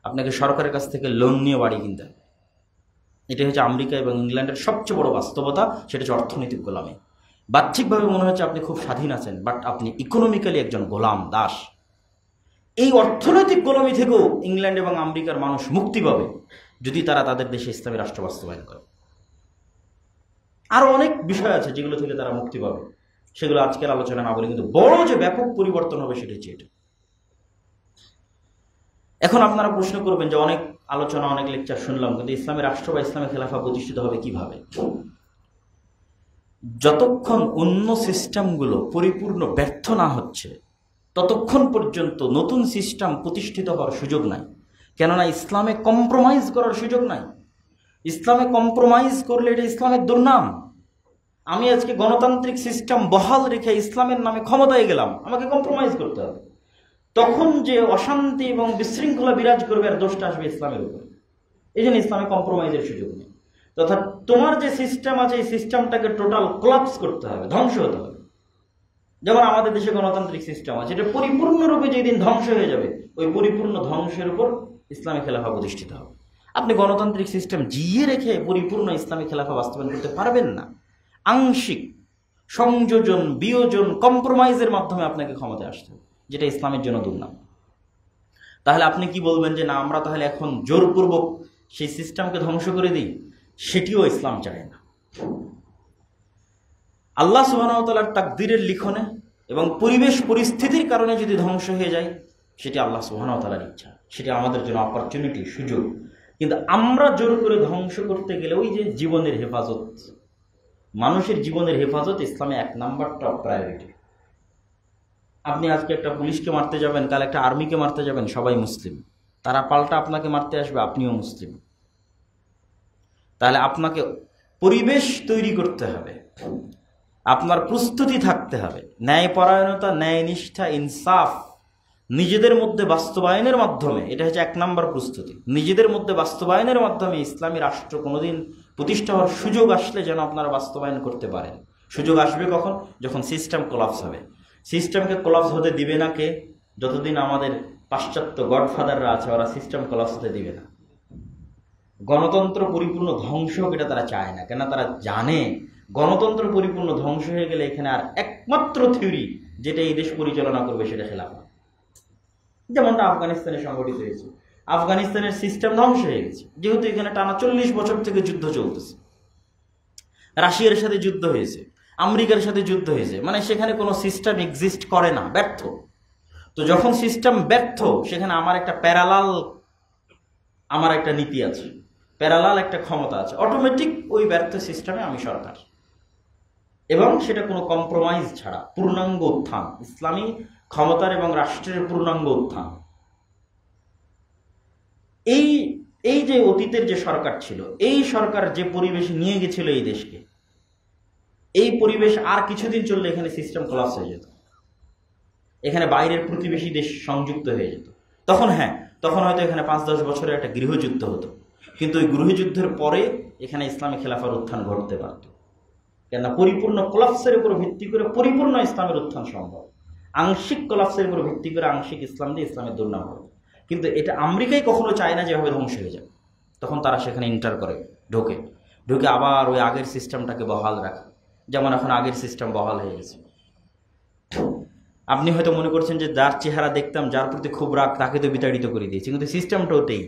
Speaker 1: আপনাকে সরকারের কাছ থেকে লোন নিয়ে বাড়ি কিনতে হবে। এটা হচ্ছে আমেরিকা এবং ইংল্যান্ডের সবচেয়ে বড় বাস্তবতা, সেটা হচ্ছে অর্থনৈতিক গোলামি। বাহ্যিকভাবে মনে হচ্ছে আপনি খুব স্বাধীন আছেন, বাট আপনি ইকোনমিক্যালি একজন গোলাম, দাস। এই অর্থনৈতিক গোলামি থেকেও ইংল্যান্ড এবং আমেরিকার মানুষ মুক্তি পাবে যদি তারা তাদের দেশে ইসলামী রাষ্ট্র বাস্তবায়ন করে। আরো অনেক বিষয় আছে যেগুলো থেকে তারা মুক্তি পাবে, সেগুলো আজকের আলোচনা না বলি, কিন্তু বড় যে ব্যাপক পরিবর্তন হবে সেটা হচ্ছে এটা। এখন আপনারা প্রশ্ন করবেন যে অনেক আলোচনা, অনেক লেকচার শুনলাম, কিন্তু ইসলামী রাষ্ট্র বা ইসলামী খেলাফা প্রতিষ্ঠিত হবে কিভাবে? যতক্ষণ অন্য সিস্টেমগুলো পরিপূর্ণ ব্যর্থ না হচ্ছে ততক্ষণ পর্যন্ত নতুন সিস্টেম প্রতিষ্ঠিত হওয়ার সুযোগ নাই। কেননা ইসলামে কম্প্রোমাইজ করার সুযোগ নাই। ইসলামে কম্প্রোমাইজ করলে এটা ইসলামের দুর্নাম। আমি আজকে গণতান্ত্রিক সিস্টেম বহাল রেখে ইসলামের নামে ক্ষমতায় গেলাম, আমাকে কম্প্রোমাইজ করতে হবে। তখন যে অশান্তি এবং বিশৃঙ্খলা বিরাজ করবে আর দোষটা আসবে ইসলামের উপর। এই জন্য ইসলামে কম্প্রোমাইজের সুযোগ নেই। তথা তোমার যে সিস্টেম আছে এই সিস্টেমটাকে টোটাল কোলাপস করতে হবে, ধ্বংস হতে হবে। যেমন আমাদের দেশে গণতান্ত্রিক সিস্টেম আছে, এটা পরিপূর্ণরূপে যেদিন ধ্বংস হয়ে যাবে ওই পরিপূর্ণ ধ্বংসের উপর ইসলামী খেলাফা প্রতিষ্ঠিত হবে। আপনি গণতান্ত্রিক সিস্টেম জিয়ে রেখে পরিপূর্ণ ইসলামী খেলাফা বাস্তবায়ন করতে পারবেন না। আংশিক সংযোজন, বিয়োজন, কম্প্রোমাইজের মাধ্যমে আপনাকে ক্ষমতায় আসতে হবে, যেটা ইসলামের জন্য দুর্নাম। তাহলে আপনি কি বলবেন যে না আমরা তাহলে এখন জোরপূর্বক সেই সিস্টেমকে ধ্বংস করে দিই? সেটিও ইসলাম চায় না। আল্লাহ সুবহানাহু ওয়া তাআলার তাকদীরের লিখনে এবং পরিবেশ পরিস্থিতির কারণে যদি ধ্বংস হয়ে যায় সেটি আল্লাহ সুবহানাহু ওয়া তাআলার ইচ্ছা, সেটি আমাদের জন্য অপরচুনিটি, সুযোগ। কিন্তু আমরা জোর করে ধ্বংস করতে গেলে ওই যে জীবনের হেফাজত, মানুষের জীবনের হেফাজত ইসলামে 1 নাম্বার টপ প্রায়োরিটি। আপনি আজকে একটা পুলিশকে মারতে যাবেন, কাল একটা আর্মিকে মারতে যাবেন, সবাই মুসলিম, তারা পাল্টা আপনাকে মারতে আসবে, আপনিও মুসলিম। তাহলে আপনাকে পরিবেশ তৈরি করতে হবে, আপনার প্রস্তুতি থাকতে হবে, ন্যায়পরায়ণতা, ন্যায়নিষ্ঠা, ইনসাফ নিজেদের মধ্যে বাস্তবায়নের মাধ্যমে, এটা হচ্ছে 1 নাম্বার প্রস্তুতি। নিজেদের মধ্যে বাস্তবায়নের মাধ্যমে ইসলামী রাষ্ট্র কোনোদিন প্রতিষ্ঠা হওয়ার সুযোগ আসলে যেন আপনারা বাস্তবায়ন করতে পারেন। সুযোগ আসবে কখন? যখন সিস্টেম কোলাপস হবে। সিস্টেমকে কোলাপস হতে দিবে না কে? যতদিন আমাদের পাশ্চাত্য গডফাদাররা আছে ওরা সিস্টেম কোলাপস হতে দিবে না। গণতন্ত্র পরিপূর্ণ ধ্বংস হোক এটা তারা চায় না, কেন তারা জানে গণতন্ত্র পরিপূর্ণ ধ্বংস হয়ে গেলে এখানে আর একমাত্র থিওরি যেটা এই দেশ পরিচালনা করবে সেটা খেলাফত। যেমনটা আফগানিস্তানে সংগঠিত হয়েছে, আফগানিস্তানের সিস্টেম ধ্বংস হয়ে গেছে, যেহেতু এখানে টানা 40 বছর থেকে যুদ্ধ চলতেছে। রাশিয়ার সাথে যুদ্ধ হয়েছে, আমেরিকার সাথে যুদ্ধ হয়েছে, মানে সেখানে কোনো সিস্টেম এক্সিস্ট করে না, ব্যর্থ। তো যখন সিস্টেম ব্যর্থ সেখানে আমার একটা প্যারালাল, আমার একটা নীতি আছে, প্যারালাল একটা ক্ষমতা আছে, অটোমেটিক ওই ব্যর্থ সিস্টেমে আমি সরকার, এবং সেটা কোনো কম্প্রোমাইজ ছাড়া পূর্ণাঙ্গ উত্থান, ইসলামী ক্ষমতার এবং রাষ্ট্রের পূর্ণাঙ্গ উত্থান। এই যে অতীতের যে সরকার ছিল, এই সরকার যে পরিবেশ নিয়ে গেছিল এই দেশকে, এই পরিবেশ আর কিছুদিন চললে এখানে সিস্টেম কোলাপস হয়ে যেত, এখানে বাইরের প্রতিবেশী দেশ সংযুক্ত হয়ে যেত। তখন তখন হয়তো এখানে 5-10 বছরের একটা গৃহযুদ্ধ হতো, কিন্তু ওই গৃহযুদ্ধের পরে এখানে ইসলামী খেলাফার উত্থান ঘটতে পারত। কেননা পরিপূর্ণ কোলাপসের উপর ভিত্তি করে পরিপূর্ণ ইসলামের উত্থান সম্ভব, আংশিক কোলাপসের উপর ভিত্তি করে আংশিক ইসলাম দিয়ে ইসলামের দুর্নাম হবে। কিন্তু এটা আমেরিকাই কখনো চায় না যেভাবে ধ্বংস হয়ে যাবে। তখন তারা সেখানে ইন্টার করে, ঢোকে আবার ওই আগের সিস্টেমটাকে বহাল রাখে, যেমন এখন আগের সিস্টেম বহাল হয়ে গেছে। আপনি হয়তো মনে করছেন যে যার চেহারা দেখতাম, যার প্রতি খুব রাগ, তাকে তো বিতাড়িত করে দিয়েছে, কিন্তু সিস্টেমটা ওটাই,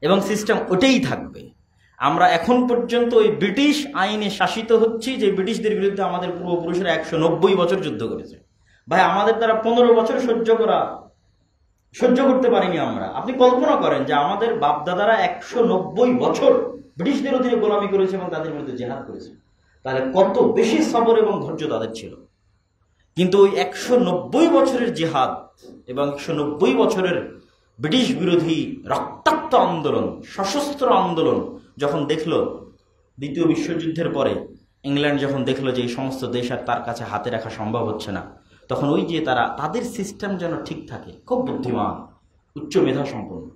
Speaker 1: এবং সিস্টেম ওটাই থাকবে। আমরা এখন পর্যন্ত ওই ব্রিটিশ আইনে শাসিত হচ্ছি, যে ব্রিটিশদের বিরুদ্ধে আমাদের পূর্বপুরুষেরা 190 বছর যুদ্ধ করেছে। ভাই আমাদের দ্বারা 15 বছর সহ্য করতে পারিনি আমরা। আপনি কল্পনা করেন যে আমাদের বাপদাদারা 190 বছর ব্রিটিশদের অধীনে গোলামি করেছে এবং তাদের বিরুদ্ধে জেহাদ করেছে, তাহলে কত বেশি সবর এবং ধৈর্য তাদের ছিল। কিন্তু ওই 190 বছরের জেহাদ এবং 190 বছরের ব্রিটিশ বিরোধী রক্তাক্ত আন্দোলন, সশস্ত্র আন্দোলন যখন দেখলো দ্বিতীয় বিশ্বযুদ্ধের পরে, ইংল্যান্ড যখন দেখলো যে এই সমস্ত দেশ আর তার কাছে হাতে রাখা সম্ভব হচ্ছে না, তখন ওই যে তাদের সিস্টেম যেন ঠিক থাকে, খুব বুদ্ধিমান, উচ্চ মেধা সম্পন্ন,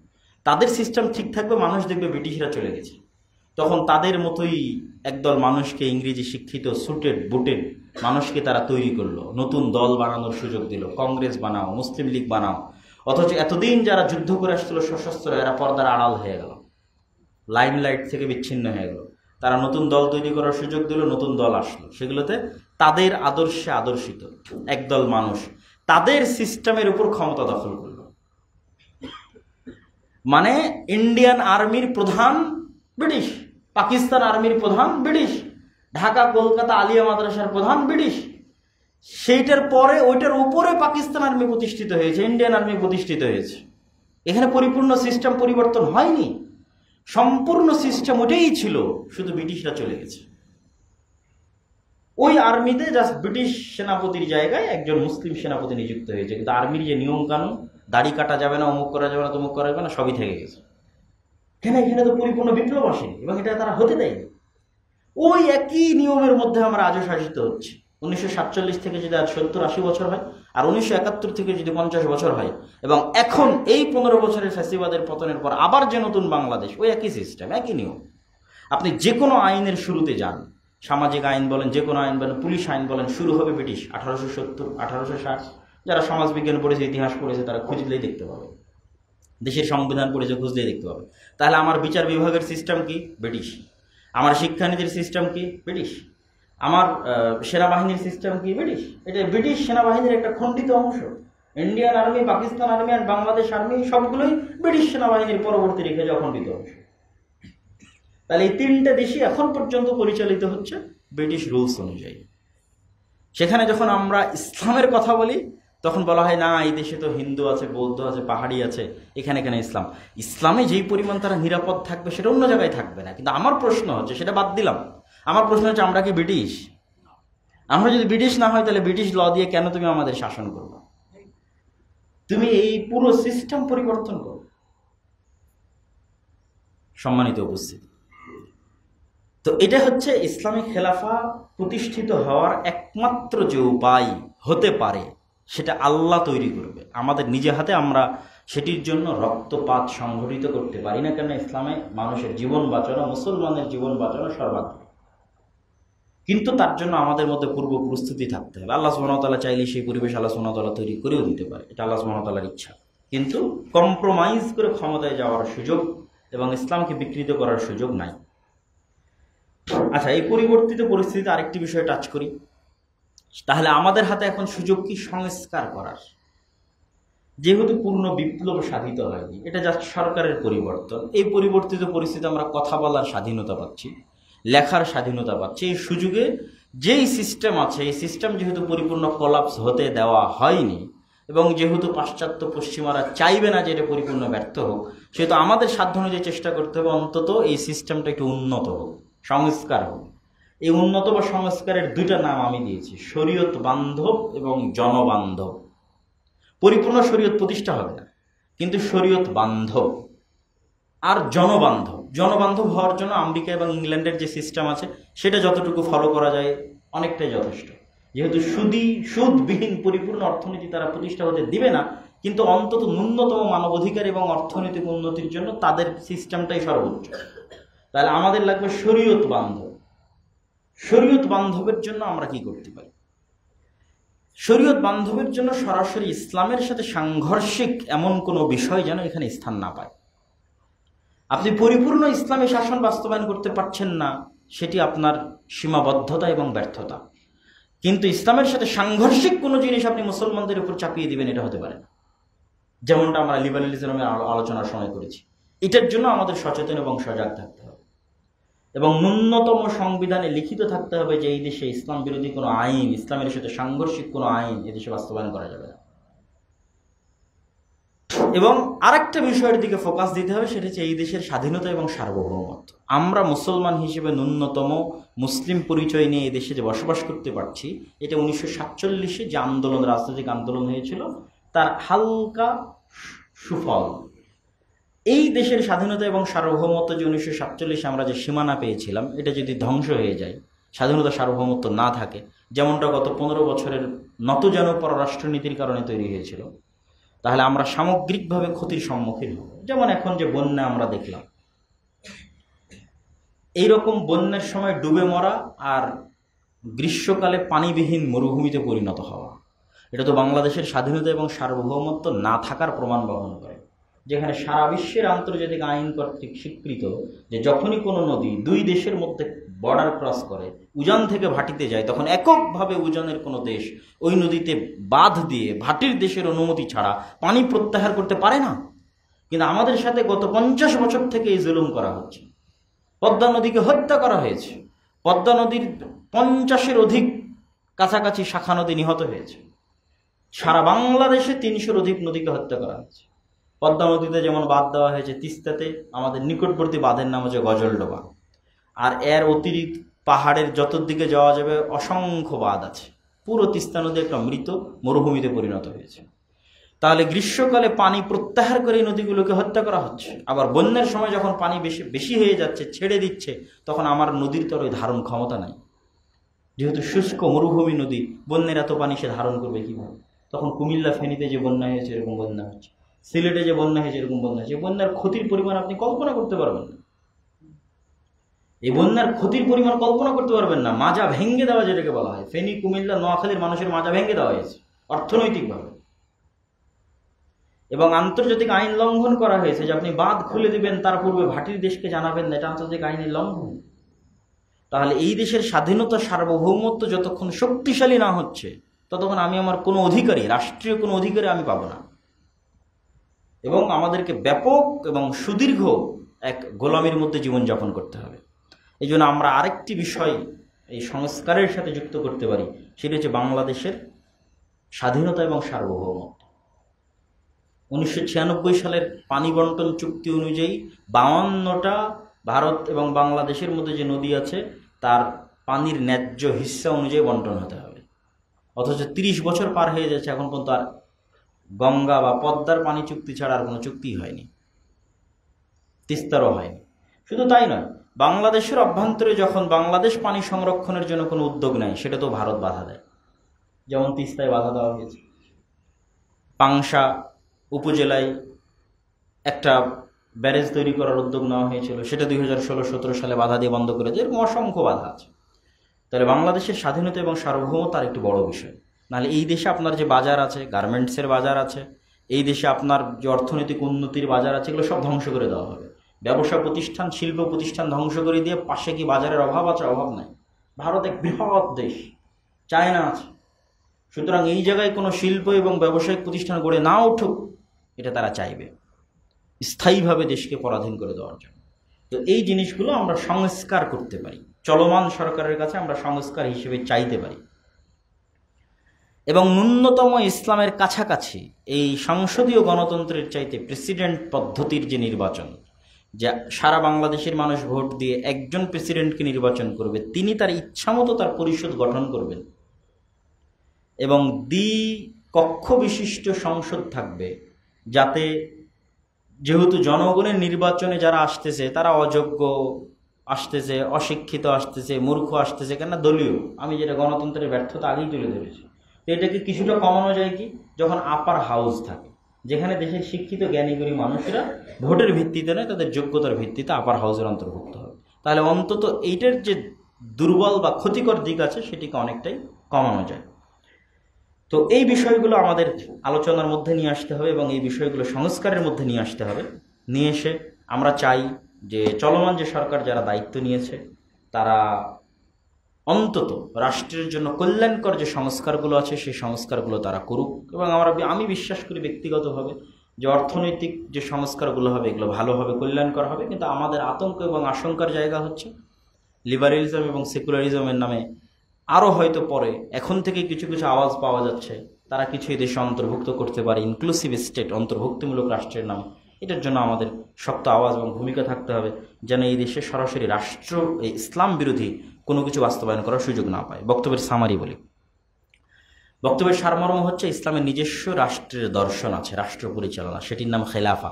Speaker 1: তাদের সিস্টেম ঠিক থাকবে, মানুষ দেখবে ব্রিটিশরা চলে গেছে, তখন তাদের মতোই একদল মানুষকে, ইংরেজি শিক্ষিত সুটেড বুটেড মানুষকে তারা তৈরি করলো, নতুন দল বানানোর সুযোগ দিল, কংগ্রেস বানাও, মুসলিম লীগ বানাও। অথচ এতদিন যারা যুদ্ধ করে আসছিল সশস্ত্র, এরা পর্দার আড়াল হয়ে গেল, লাইমলাইট থেকে বিচ্ছিন্ন হয়ে গেল। তারা নতুন দল তৈরি করার সুযোগ দিল, নতুন দল আসলো, সেগুলোতে তাদের আদর্শে আদর্শিত একদল মানুষ তাদের সিস্টেমের উপর ক্ষমতা দখল করলো। মানে ইন্ডিয়ান আর্মির প্রধান ব্রিটিশ, পাকিস্তান আর্মির প্রধান ব্রিটিশ, ঢাকা কলকাতা আলিয়া মাদ্রাসার প্রধান ব্রিটিশ, সেইটার পরে ওইটার উপরে পাকিস্তান আর্মি প্রতিষ্ঠিত হয়েছে, ইন্ডিয়ান আর্মি প্রতিষ্ঠিত হয়েছে। এখানে পরিপূর্ণ সিস্টেম পরিবর্তন হয়নি, সম্পূর্ণ সিস্টেম ওটাই ছিল, শুধু ব্রিটিশরা চলে গেছে। ওই আর্মিতে জাস্ট ব্রিটিশ সেনাপতির জায়গায় একজন মুসলিম সেনাপতি নিযুক্ত হয়েছে, কিন্তু আর্মির যে নিয়ম কানুন, দাড়ি কাটা যাবে না, অমুক করা যাবে না, তমুক করা যাবে না, সবই থেকে গেছে। কেন? এখানে তো পরিপূর্ণ বিপ্লব আসেনি এবং এটা তারা হতে দেয়নি। ওই একই নিয়মের মধ্যে আমরা আজও শাসিত হচ্ছি। 1947 থেকে যদি আজ 70-80 বছর হয়, আর 1971 থেকে যদি 50 বছর হয়, এবং এখন এই 15 বছরের ফ্যাসিবাদের পতনের পর আবার যে নতুন বাংলাদেশ, ওই একই সিস্টেম, একই নিয়ম। আপনি যে কোনো আইনের শুরুতে যান, সামাজিক আইন বলেন, যে কোনো আইন বলেন, পুলিশ আইন বলেন, শুরু হবে ব্রিটিশ 1870, 1860। যারা সমাজবিজ্ঞান পড়েছে, ইতিহাস পড়েছে, তারা খুঁজলেই দেখতে পাবে, দেশের সংবিধান পড়েছে, খুঁজলেই দেখতে পাবে। তাহলে আমার বিচার বিভাগের সিস্টেম কি? ব্রিটিশ। আমার শিক্ষানীতির সিস্টেম কি? ব্রিটিশ। আমার সেনাবাহিনীর সিস্টেম কি? ব্রিটিশ। এটা ব্রিটিশ সেনাবাহিনীর একটা খণ্ডিত অংশ। ইন্ডিয়ান আর্মি, পাকিস্তান আর্মি আর বাংলাদেশ আর্মি সবগুলোই ব্রিটিশ সেনাবাহিনীর পরবর্তী রেখে যাওয়া খণ্ডিত অংশ। তাহলে এই তিনটা দেশই এখন পর্যন্ত পরিচালিত হচ্ছে ব্রিটিশ রুলস অনুযায়ী। সেখানে যখন আমরা ইসলামের কথা বলি, তখন বলা হয় না, এই দেশে তো হিন্দু আছে, বৌদ্ধ আছে, পাহাড়ি আছে, এখানে কেন ইসলাম? ইসলামে যেই পরিমাণ তারা নিরাপদ থাকবে সেটা অন্য জায়গায় থাকবে না। কিন্তু আমার প্রশ্ন হচ্ছে, সেটা বাদ দিলাম, আমার প্রশ্ন হচ্ছে, আমরা কি ব্রিটিশ? আমরা যদি ব্রিটিশ না হয়, তাহলে ব্রিটিশ ল দিয়ে কেন তুমি আমাদের শাসন করবে? তুমি এই পুরো সিস্টেম পরিবর্তন করো। সম্মানিত উপস্থিতি, তো এটা হচ্ছে ইসলামিক খেলাফা প্রতিষ্ঠিত হওয়ার একমাত্র যে উপায় হতে পারে, সেটা আল্লাহ তৈরি করবে। আমাদের নিজে হাতে আমরা সেটির জন্য রক্তপাত সংঘটিত করতে পারি না, কেন ইসলামে মানুষের জীবন বাঁচানো, মুসলমানের জীবন বাঁচানো সর্বাগ্রে। কিন্তু তার জন্য আমাদের মধ্যে পূর্ব প্রস্তুতি থাকতে হবে। আল্লাহ সুবহানাহু ওয়া তাআলা চাইলে সেই পরিবেশ আল্লাহ সুবহানাহু ওয়া তাআলা তৈরি করেও দিতে পারে, এটা আল্লাহ সুবহানাহু ওয়া তাআলার ইচ্ছা। কিন্তু কম্প্রোমাইজ করে ক্ষমতায় যাওয়ার সুযোগ এবং ইসলামকে বিকৃত করার সুযোগ নাই। আচ্ছা, এই পরিবর্তিত পরিস্থিতিতে আরেকটি বিষয় টাচ করি। তাহলে আমাদের হাতে এখন সুযোগ কি সংস্কার করার? যেহেতু পূর্ণ বিপ্লব সাধিত হয়নি, এটা জাস্ট সরকারের পরিবর্তন। এই পরিবর্তিত পরিস্থিতি আমরা কথা বলার স্বাধীনতা পাচ্ছি, লেখার স্বাধীনতা পাচ্ছি। এই সুযোগে যেই সিস্টেম আছে, এই সিস্টেম যেহেতু পরিপূর্ণ কোলাপস হতে দেওয়া হয়নি, এবং যেহেতু পাশ্চাত্য পশ্চিমারা চাইবে না যে এটা পরিপূর্ণ ব্যর্থ হোক, সেহেতু আমাদের সাধ্য অনুযায়ী চেষ্টা করতে হবে অন্তত এই সিস্টেমটা একটু উন্নত হোক, সংস্কার হোক। এই উন্নত বা সংস্কারের দুইটা নাম আমি দিয়েছি, শরীয়ত বান্ধব এবং জনবান্ধব। পরিপূর্ণ শরীয়ত প্রতিষ্ঠা হবে না, কিন্তু শরীয়ত বান্ধব আর জনবান্ধব। জনবান্ধব হওয়ার জন্য আমেরিকা এবং ইংল্যান্ডের যে সিস্টেম আছে, সেটা যতটুকু ফলো করা যায় অনেকটাই যথেষ্ট। যেহেতু সুদবিহীন পরিপূর্ণ অর্থনীতি তারা প্রতিষ্ঠা হতে দিবে না, কিন্তু অন্তত ন্যূনতম মানবাধিকার এবং অর্থনৈতিক উন্নতির জন্য তাদের সিস্টেমটাই সর্বোচ্চ। তাহলে আমাদের লাগবে শরীয়ত বান্ধব। শরীয়ত বান্ধবের জন্য আমরা কি করতে পারি? শরীয়ত বান্ধবের জন্য সরাসরি ইসলামের সাথে সাংঘর্ষিক এমন কোনো বিষয় যেন এখানে স্থান না পায়। আপনি পরিপূর্ণ ইসলামী শাসন বাস্তবায়ন করতে পারছেন না, সেটি আপনার সীমাবদ্ধতা এবং ব্যর্থতা। কিন্তু ইসলামের সাথে সাংঘর্ষিক কোনো জিনিস আপনি মুসলমানদের উপর চাপিয়ে দিবেন, এটা হতে পারে না। যেমনটা আমরা লিবারালিজমের আলোচনার সময় করেছি। এটার জন্য আমাদের সচেতন এবং সজাগ থাকতে হবে, এবং ন্যূনতম সংবিধানে লিখিত থাকতে হবে যে এই দেশে ইসলাম বিরোধী কোনো আইন, ইসলামের সাথে সাংঘর্ষিক কোনো আইন এদেশে বাস্তবায়ন করা যাবে না। এবং আরেকটা বিষয়ের দিকে ফোকাস দিতে হবে, সেটা হচ্ছে এই দেশের স্বাধীনতা এবং সার্বভৌমত্ব। আমরা মুসলমান হিসেবে ন্যূনতম মুসলিম পরিচয় নিয়ে এই দেশে যে বসবাস করতে পারছি, এটা 1947-এ যে আন্দোলন, রাজনৈতিক আন্দোলন হয়েছিল, তার হালকা সুফল। এই দেশের স্বাধীনতা এবং সার্বভৌমত্ব যে 1947-এ আমরা যে সীমানা পেয়েছিলাম, এটা যদি ধ্বংস হয়ে যায়, স্বাধীনতা সার্বভৌমত্ব না থাকে, যেমনটা গত 15 বছরের নতজানু পররাষ্ট্রনীতির কারণে তৈরি হয়েছিল, তাহলে আমরা সামগ্রিকভাবে ক্ষতির সম্মুখীন হব। যেমন এখন যে বন্যা আমরা দেখলাম, এইরকম বন্যার সময় ডুবে মরা আর গ্রীষ্মকালে পানিবিহীন মরুভূমিতে পরিণত হওয়া, এটা তো বাংলাদেশের স্বাধীনতা এবং সার্বভৌমত্ব না থাকার প্রমাণ বহন করে। যেখানে সারা বিশ্বের আন্তর্জাতিক আইন কর্তৃক স্বীকৃত যে যখনই কোনো নদী দুই দেশের মধ্যে বর্ডার ক্রস করে, উজান থেকে ভাটিতে যায়, তখন এককভাবে উজানের কোনো দেশ ওই নদীতে বাঁধ দিয়ে ভাটির দেশের অনুমতি ছাড়া পানি প্রত্যাহার করতে পারে না। কিন্তু আমাদের সাথে গত 50 বছর থেকে এই জুলুম করা হচ্ছে। পদ্মা নদীকে হত্যা করা হয়েছে, পদ্মা নদীর 50-এর অধিক কাছাকাছি শাখা নদী নিহত হয়েছে। সারা বাংলাদেশে 300-এর অধিক নদীকে হত্যা করা হয়েছে। পদ্মা নদীতে যেমন বাঁধ দেওয়া হয়েছে, তিস্তাতে আমাদের নিকটবর্তী বাঁধের নাম হচ্ছে গজলডোবা, আর এর অতিরিক্ত পাহাড়ের যতদিকে যাওয়া যাবে অসংখ্য বাঁধ আছে। পুরো তিস্তা নদী একটা মৃত মরুভূমিতে পরিণত হয়েছে। তাহলে গ্রীষ্মকালে পানি প্রত্যাহার করে এই নদীগুলোকে হত্যা করা হচ্ছে, আবার বন্যার সময় যখন পানি বেশি বেশি হয়ে যাচ্ছে, ছেড়ে দিচ্ছে, তখন আমার নদীর তো ওই ধারণ ক্ষমতা নাই। যেহেতু শুষ্ক মরুভূমি নদী, বন্যার এত পানি সে ধারণ করবে কীভাবে? তখন কুমিল্লা ফেনীতে যে বন্যা হয়েছে এরকম বন্যা হচ্ছে, সিলেটে যে বন্যা হয়েছে এরকম বন্যা হচ্ছে। বন্যার ক্ষতির পরিমাণ আপনি কল্পনা করতে পারবেন না। এই বন্যার ক্ষতির পরিমাণ কল্পনা করতে পারবেন না। মাজা ভেঙে দেওয়া যেটাকে বলা হয়, ফেনী, কুমিল্লা, নোয়াখালীর মানুষের মাজা ভেঙে দেওয়া হয়েছে অর্থনৈতিকভাবে। এবং আন্তর্জাতিক আইন লঙ্ঘন করা হয়েছে যে আপনি বাঁধ খুলে দিবেন, তার পূর্বে ভাটির দেশকে জানাবেন না, এটা আন্তর্জাতিক আইনের লঙ্ঘন। তাহলে এই দেশের স্বাধীনতা, সার্বভৌমত্ব যতক্ষণ শক্তিশালী না হচ্ছে, ততক্ষণ আমি আমার কোনো অধিকারী, রাষ্ট্রীয় কোনো অধিকারী আমি পাবো না। এবং আমাদেরকে ব্যাপক এবং সুদীর্ঘ এক গোলামির মধ্যে জীবনযাপন করতে হবে। এই জন্য আমরা আরেকটি বিষয় এই সংস্কারের সাথে যুক্ত করতে পারি, সেটি হচ্ছে বাংলাদেশের স্বাধীনতা এবং সার্বভৌমত্ব। 1996 সালের পানি বন্টন চুক্তি অনুযায়ী 52টা ভারত এবং বাংলাদেশের মধ্যে যে নদী আছে তার পানির ন্যায্য হিস্সা অনুযায়ী বন্টন হতে হবে। অথচ 30 বছর পার হয়ে যাচ্ছে, এখন পর্যন্ত আর গঙ্গা বা পদ্মার পানি চুক্তি ছাড়া আর কোনো চুক্তি হয়নি, তিস্তারও হয়নি। শুধু তাই নয়, বাংলাদেশের অভ্যন্তরে যখন বাংলাদেশ পানি সংরক্ষণের জন্য কোনো উদ্যোগ নেয়, সেটা তো ভারত বাধা দেয়। যেমন তিস্তায় বাধা দেওয়া হয়েছে, পাংশা উপজেলায় একটা ব্যারেজ তৈরি করার উদ্যোগ নেওয়া হয়েছিল, সেটা 2016-17 সালে বাধা দিয়ে বন্ধ করে দেয়। এরকম অসংখ্য বাধা আছে। তাহলে বাংলাদেশের স্বাধীনতা এবং সার্বভৌমত্ব আর একটি বড় বিষয়। নাহলে এই দেশে আপনার যে বাজার আছে, গার্মেন্টসের বাজার আছে, এই দেশে আপনার যে অর্থনৈতিক উন্নতির বাজার আছে, এগুলো সব ধ্বংস করে দেওয়া হবে। ব্যবসা প্রতিষ্ঠান, শিল্প প্রতিষ্ঠান ধ্বংস করে দিয়ে পাশে কি বাজারের অভাব আছে? অভাব নাই। ভারত এক বৃহৎ দেশ, চায়না আছে। সুতরাং এই জায়গায় কোনো শিল্প এবং ব্যবসায়িক প্রতিষ্ঠান গড়ে না উঠুক, এটা তারা চাইবে স্থায়ীভাবে দেশকে পরাধীন করে দেওয়ার জন্য। তো এই জিনিসগুলো আমরা সংস্কার করতে পারি, চলমান সরকারের কাছে আমরা সংস্কার হিসেবে চাইতে পারি। এবং ন্যূনতম ইসলামের কাছাকাছি এই সংসদীয় গণতন্ত্রের চাইতে প্রেসিডেন্ট পদ্ধতির যে নির্বাচন, যা সারা বাংলাদেশের মানুষ ভোট দিয়ে একজন প্রেসিডেন্টকে নির্বাচন করবে, তিনি তার ইচ্ছামতো তার পরিষদ গঠন করবেন এবং দ্বিকক্ষ বিশিষ্ট সংসদ থাকবে, যাতে যেহেতু জনগণের নির্বাচনে যারা আসতেছে তারা অযোগ্য আসতেছে, অশিক্ষিত আসতেছে, মূর্খ আসতেছে, কেন দলীয়, আমি যেটা গণতন্ত্রের ব্যর্থতা আগেই তুলে ধরেছি। তো এটাকে কিছুটা কমানো যায় কি, যখন আপার হাউস থাকে, যেখানে দেশের শিক্ষিত জ্ঞানীগুণী মানুষেরা ভোটের ভিত্তিতে নয়, তাদের যোগ্যতার ভিত্তিতে আপার হাউসের অন্তর্ভুক্ত হবে। তাহলে অন্তত এইটার যে দুর্বল বা ক্ষতিকর দিক আছে সেটিকে অনেকটাই কমানো যায়। তো এই বিষয়গুলো আমাদের আলোচনার মধ্যে নিয়ে আসতে হবে এবং এই বিষয়গুলো সংস্কারের মধ্যে নিয়ে আসতে হবে। নিয়ে এসে আমরা চাই যে চলমান যে সরকার যারা দায়িত্ব নিয়েছে, তারা অন্তত রাষ্ট্রের জন্য কল্যাণকর যে সংস্কারগুলো আছে সেই সংস্কারগুলো তারা করুক। এবং আমি বিশ্বাস করি ব্যক্তিগতভাবে যে অর্থনৈতিক যে সংস্কারগুলো হবে এগুলো ভালো হবে, কল্যাণকর হবে। কিন্তু আমাদের আতঙ্ক এবং আশঙ্কার জায়গা হচ্ছে লিবারেলিজম এবং সেকুলারিজমের নামে আরও হয়তো পরে, এখন থেকে কিছু কিছু আওয়াজ পাওয়া যাচ্ছে তারা কিছু এই দেশে অন্তর্ভুক্ত করতে পারে, ইনক্লুসিভ স্টেট, অন্তর্ভুক্তিমূলক রাষ্ট্রের নাম। এটার জন্য আমাদের শক্ত আওয়াজ এবং ভূমিকা থাকতে হবে, যেন এই দেশে সরাসরি রাষ্ট্র এই ইসলাম বিরোধী কোনো কিছু বাস্তবায়ন করার সুযোগ না পায়। বক্তব্যের সামারি বলি, বক্তব্যের সারমর্ম হচ্ছে ইসলামের নিজস্ব রাষ্ট্রের দর্শন আছে, রাষ্ট্র পরিচালনা, সেটির নাম খেলাফা,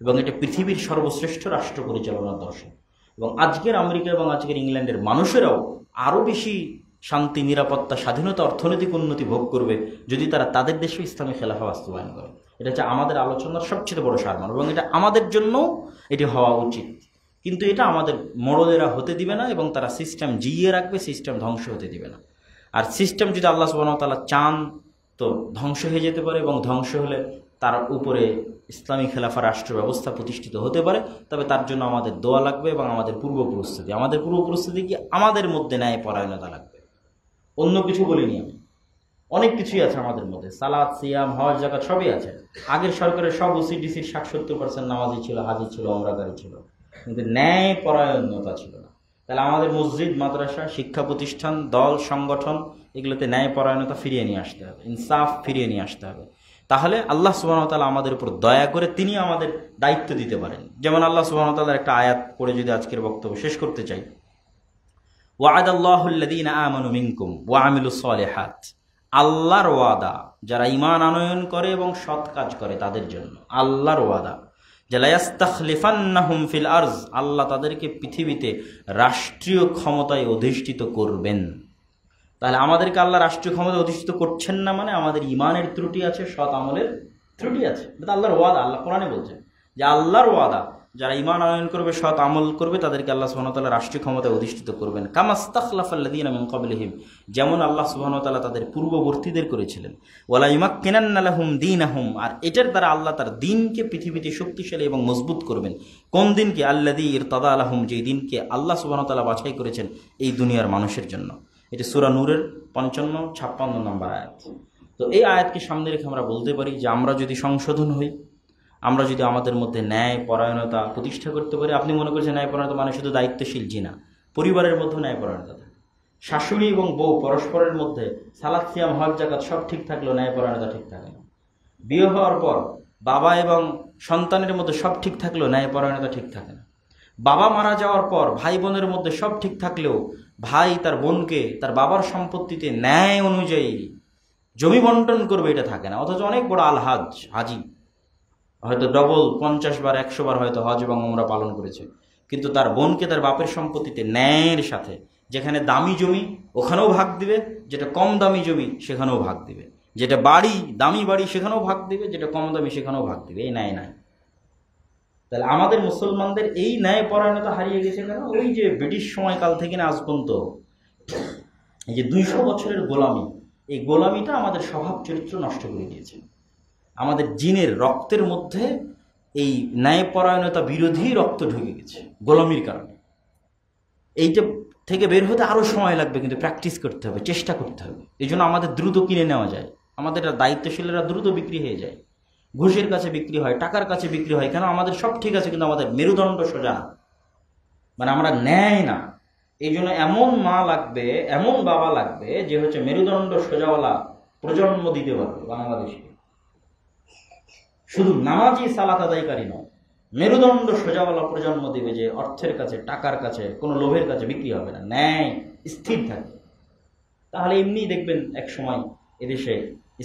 Speaker 1: এবং এটা পৃথিবীর সর্বশ্রেষ্ঠ রাষ্ট্র পরিচালনার দর্শন। এবং আজকের আমেরিকা এবং আজকের ইংল্যান্ডের মানুষেরাও আরও বেশি শান্তি, নিরাপত্তা, স্বাধীনতা, অর্থনৈতিক উন্নতি ভোগ করবে যদি তারা তাদের দেশে ইসলামী খেলাফা বাস্তবায়ন করে। এটা হচ্ছে আমাদের আলোচনার সবচেয়ে বড় সারমর্ম এবং এটা আমাদের জন্য এটি হওয়া উচিত। কিন্তু এটা আমাদের মোড়লেরা হতে দিবে না এবং তারা সিস্টেম জিইয়ে রাখবে, সিস্টেম ধ্বংস হতে দিবে না। আর সিস্টেম যদি আল্লাহ সুবহানাহু ওয়া তাআলা চান তো ধ্বংস হয়ে যেতে পারে, এবং ধ্বংস হলে তার উপরে ইসলামী খেলাফা রাষ্ট্র ব্যবস্থা প্রতিষ্ঠিত হতে পারে। তবে তার জন্য আমাদের দোয়া লাগবে এবং আমাদের পূর্ব প্রস্তুতি কি, আমাদের মধ্যে ন্যায় পরায়ণতা লাগবে। অন্য কিছু বলিনি আমি, অনেক কিছুই আছে আমাদের মধ্যে, সালাত, সিয়াম, হজ, যাকাত সবই আছে। আগের সরকারের সব ওসিডিসির 60-70% নামাজি ছিল, হাজি ছিল, ওমরাকারী ছিল, কিন্তু ন্যায় পরায়ণতা ছিল না। তাহলে আমাদের মসজিদ, মাদ্রাসা, শিক্ষা প্রতিষ্ঠান, দল, সংগঠন, এগুলোতে ন্যায় পরায়ণতা ফিরিয়ে নিয়ে আসতে হবে, ইনসাফ ফিরিয়ে নিয়ে আসতে হবে। তাহলে আল্লাহ সুবহানাহু ওয়া তাআলা আমাদের উপর দয়া করে তিনি আমাদের দায়িত্ব দিতে পারেন। যেমন আল্লাহ সুবহানাহু ওয়া তাআলার একটা আয়াত পড়ে যদি আজকের বক্তব্য শেষ করতে চাই, ওয়াদাল্লাহুল্লাযীনা আমানু মিনকুম ওয়া আমিলুস সালিহাত, আল্লাহর ওয়াদা যারা ঈমান আনয়ন করে এবং সৎ কাজ করে তাদের জন্য আল্লাহর ওয়াদা, যে লা ইস্তাখলিফান্নাহুম ফিল আরজ, আল্লাহ তাদেরকে পৃথিবীতে রাষ্ট্রীয় ক্ষমতায় অধিষ্ঠিত করবেন। তাহলে আমাদেরকে আল্লাহ রাষ্ট্রীয় ক্ষমতায় অধিষ্ঠিত করছেন না মানে আমাদের ঈমানের ত্রুটি আছে, সৎ আমলের ত্রুটি আছে। এটা আল্লাহর ওয়াদা, আল্লাহ কোরআনে বলছেন যে আল্লাহর ওয়াদা যারা ঈমান আনয়ন করবে, সৎ আমল করবে, তাদেরকে আল্লাহ সুবহানাহু ওয়া তাআলা রাষ্ট্রীয় ক্ষমতায় অধিষ্ঠিত করবেন। কামাস্তাখলাফাল্লাযীনা মিন ক্বাবলিহিম, যেমন আল্লাহ সুবহানাহু ওয়া তাআলা তাদের পূর্ববর্তীদের করেছিলেন। ওয়ালা ইউমাক্কিনান্না লাহুম দীনাহুম, আর এটার দ্বারা আল্লাহ তার দ্বীনকে পৃথিবীতে শক্তিশালী এবং মজবুত করবেন। কোন দিনকে? আল্লাযী ইরতাদা লাহুম, যেই দিনকে আল্লাহ সুবহানাহু ওয়া তাআলা বাছাই করেছেন এই দুনিয়ার মানুষের জন্য। এটি সূরা নূরের 55-56 নম্বর আয়াত। তো এই আয়াতকে সামনে রেখে আমরা বলতে পারি যে আমরা যদি সংশোধন হই, আমরা যদি আমাদের মধ্যে ন্যায় পরায়ণতা প্রতিষ্ঠা করতে পারি। আপনি মনে করছেন ন্যায় পরায়ণতা মানে শুধু দায়িত্বশীল? জি না, পরিবারের মধ্যে ন্যায় পরায়ণতা থাকে। শাশুড়ি এবং বউ পরস্পরের মধ্যে সালাত, সিয়াম, হজ, যাকাত সব ঠিক থাকলেও ন্যায় পরায়ণতা ঠিক থাকে না। বিয়ে হওয়ার পর বাবা এবং সন্তানের মধ্যে সব ঠিক থাকলেও ন্যায় পরায়ণতা ঠিক থাকে না। বাবা মারা যাওয়ার পর ভাই বোনের মধ্যে সব ঠিক থাকলেও ভাই তার বোনকে তার বাবার সম্পত্তিতে ন্যায় অনুযায়ী জমি বন্টন করবে, এটা থাকে না। অথচ অনেক বড় আলহাজ, হাজি, হয়তো ডবল 50 বার 100 বার হয়তো হজ এবং উমরা পালন করেছে, কিন্তু তার বোনকে তার বাপের সম্পত্তিতে ন্যায়ের সাথে, যেখানে দামি জমি ওখানেও ভাগ দিবে, যেটা কম দামি জমি সেখানেও ভাগ দিবে, যেটা বাড়ি দামি বাড়ি সেখানেও ভাগ দিবে, যেটা কম দামি সেখানেও ভাগ দিবে। এই ন্যায় নাই। তাহলে আমাদের মুসলমানদের এই ন্যায় পরায়ণতা হারিয়ে গেছে কেন? ওই যে ব্রিটিশ সময়কাল থেকে না আজ পর্যন্ত এই যে 200 বছরের গোলামি, এই গোলামিটা আমাদের স্বভাব চরিত্র নষ্ট করে দিয়েছে। আমাদের জিনের রক্তের মধ্যে এই ন্যায়পরায়ণতা বিরোধী রক্ত ঢুকে গেছে গোলামির কারণে। এইটা থেকে বের হতে আরও সময় লাগবে, কিন্তু প্র্যাকটিস করতে হবে, চেষ্টা করতে হবে। এই জন্য আমাদের দ্রুত কিনে নেওয়া যায়, আমাদের দায়িত্বশীলেরা দ্রুত বিক্রি হয়ে যায়, ঘুষের কাছে বিক্রি হয়, টাকার কাছে বিক্রি হয়। কেন? আমাদের সব ঠিক আছে কিন্তু আমাদের মেরুদণ্ড সোজা না, মানে আমরা ন্যায় না। এই জন্য এমন মা লাগবে, এমন বাবা লাগবে যে হচ্ছে মেরুদণ্ড সোজাওয়ালা প্রজন্ম দিতে পারবে বাংলাদেশকে। শুধু নামাজি সালাত আদায়কারী নয়, মেরুদণ্ড সোজাওয়ালা প্রজন্ম দিবে, যে অর্থের কাছে, টাকার কাছে, কোনো লোভের কাছে বিক্রি হবে না, ন্যায় স্থির থাকবে। তাহলে এমনি দেখবেন এক সময় এদেশে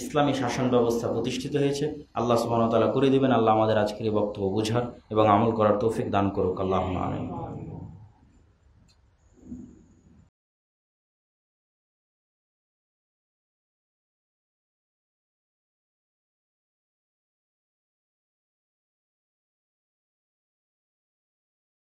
Speaker 1: ইসলামী শাসন ব্যবস্থা প্রতিষ্ঠিত হয়েছে। আল্লাহ সুবহানাহু ওয়া তাআলা করে দিবেন। আল্লাহ আমাদের আজকের এই বক্তব্য বুঝার এবং আমল করার তৌফিক দান করুক। আল্লাহুম্মা আমিন।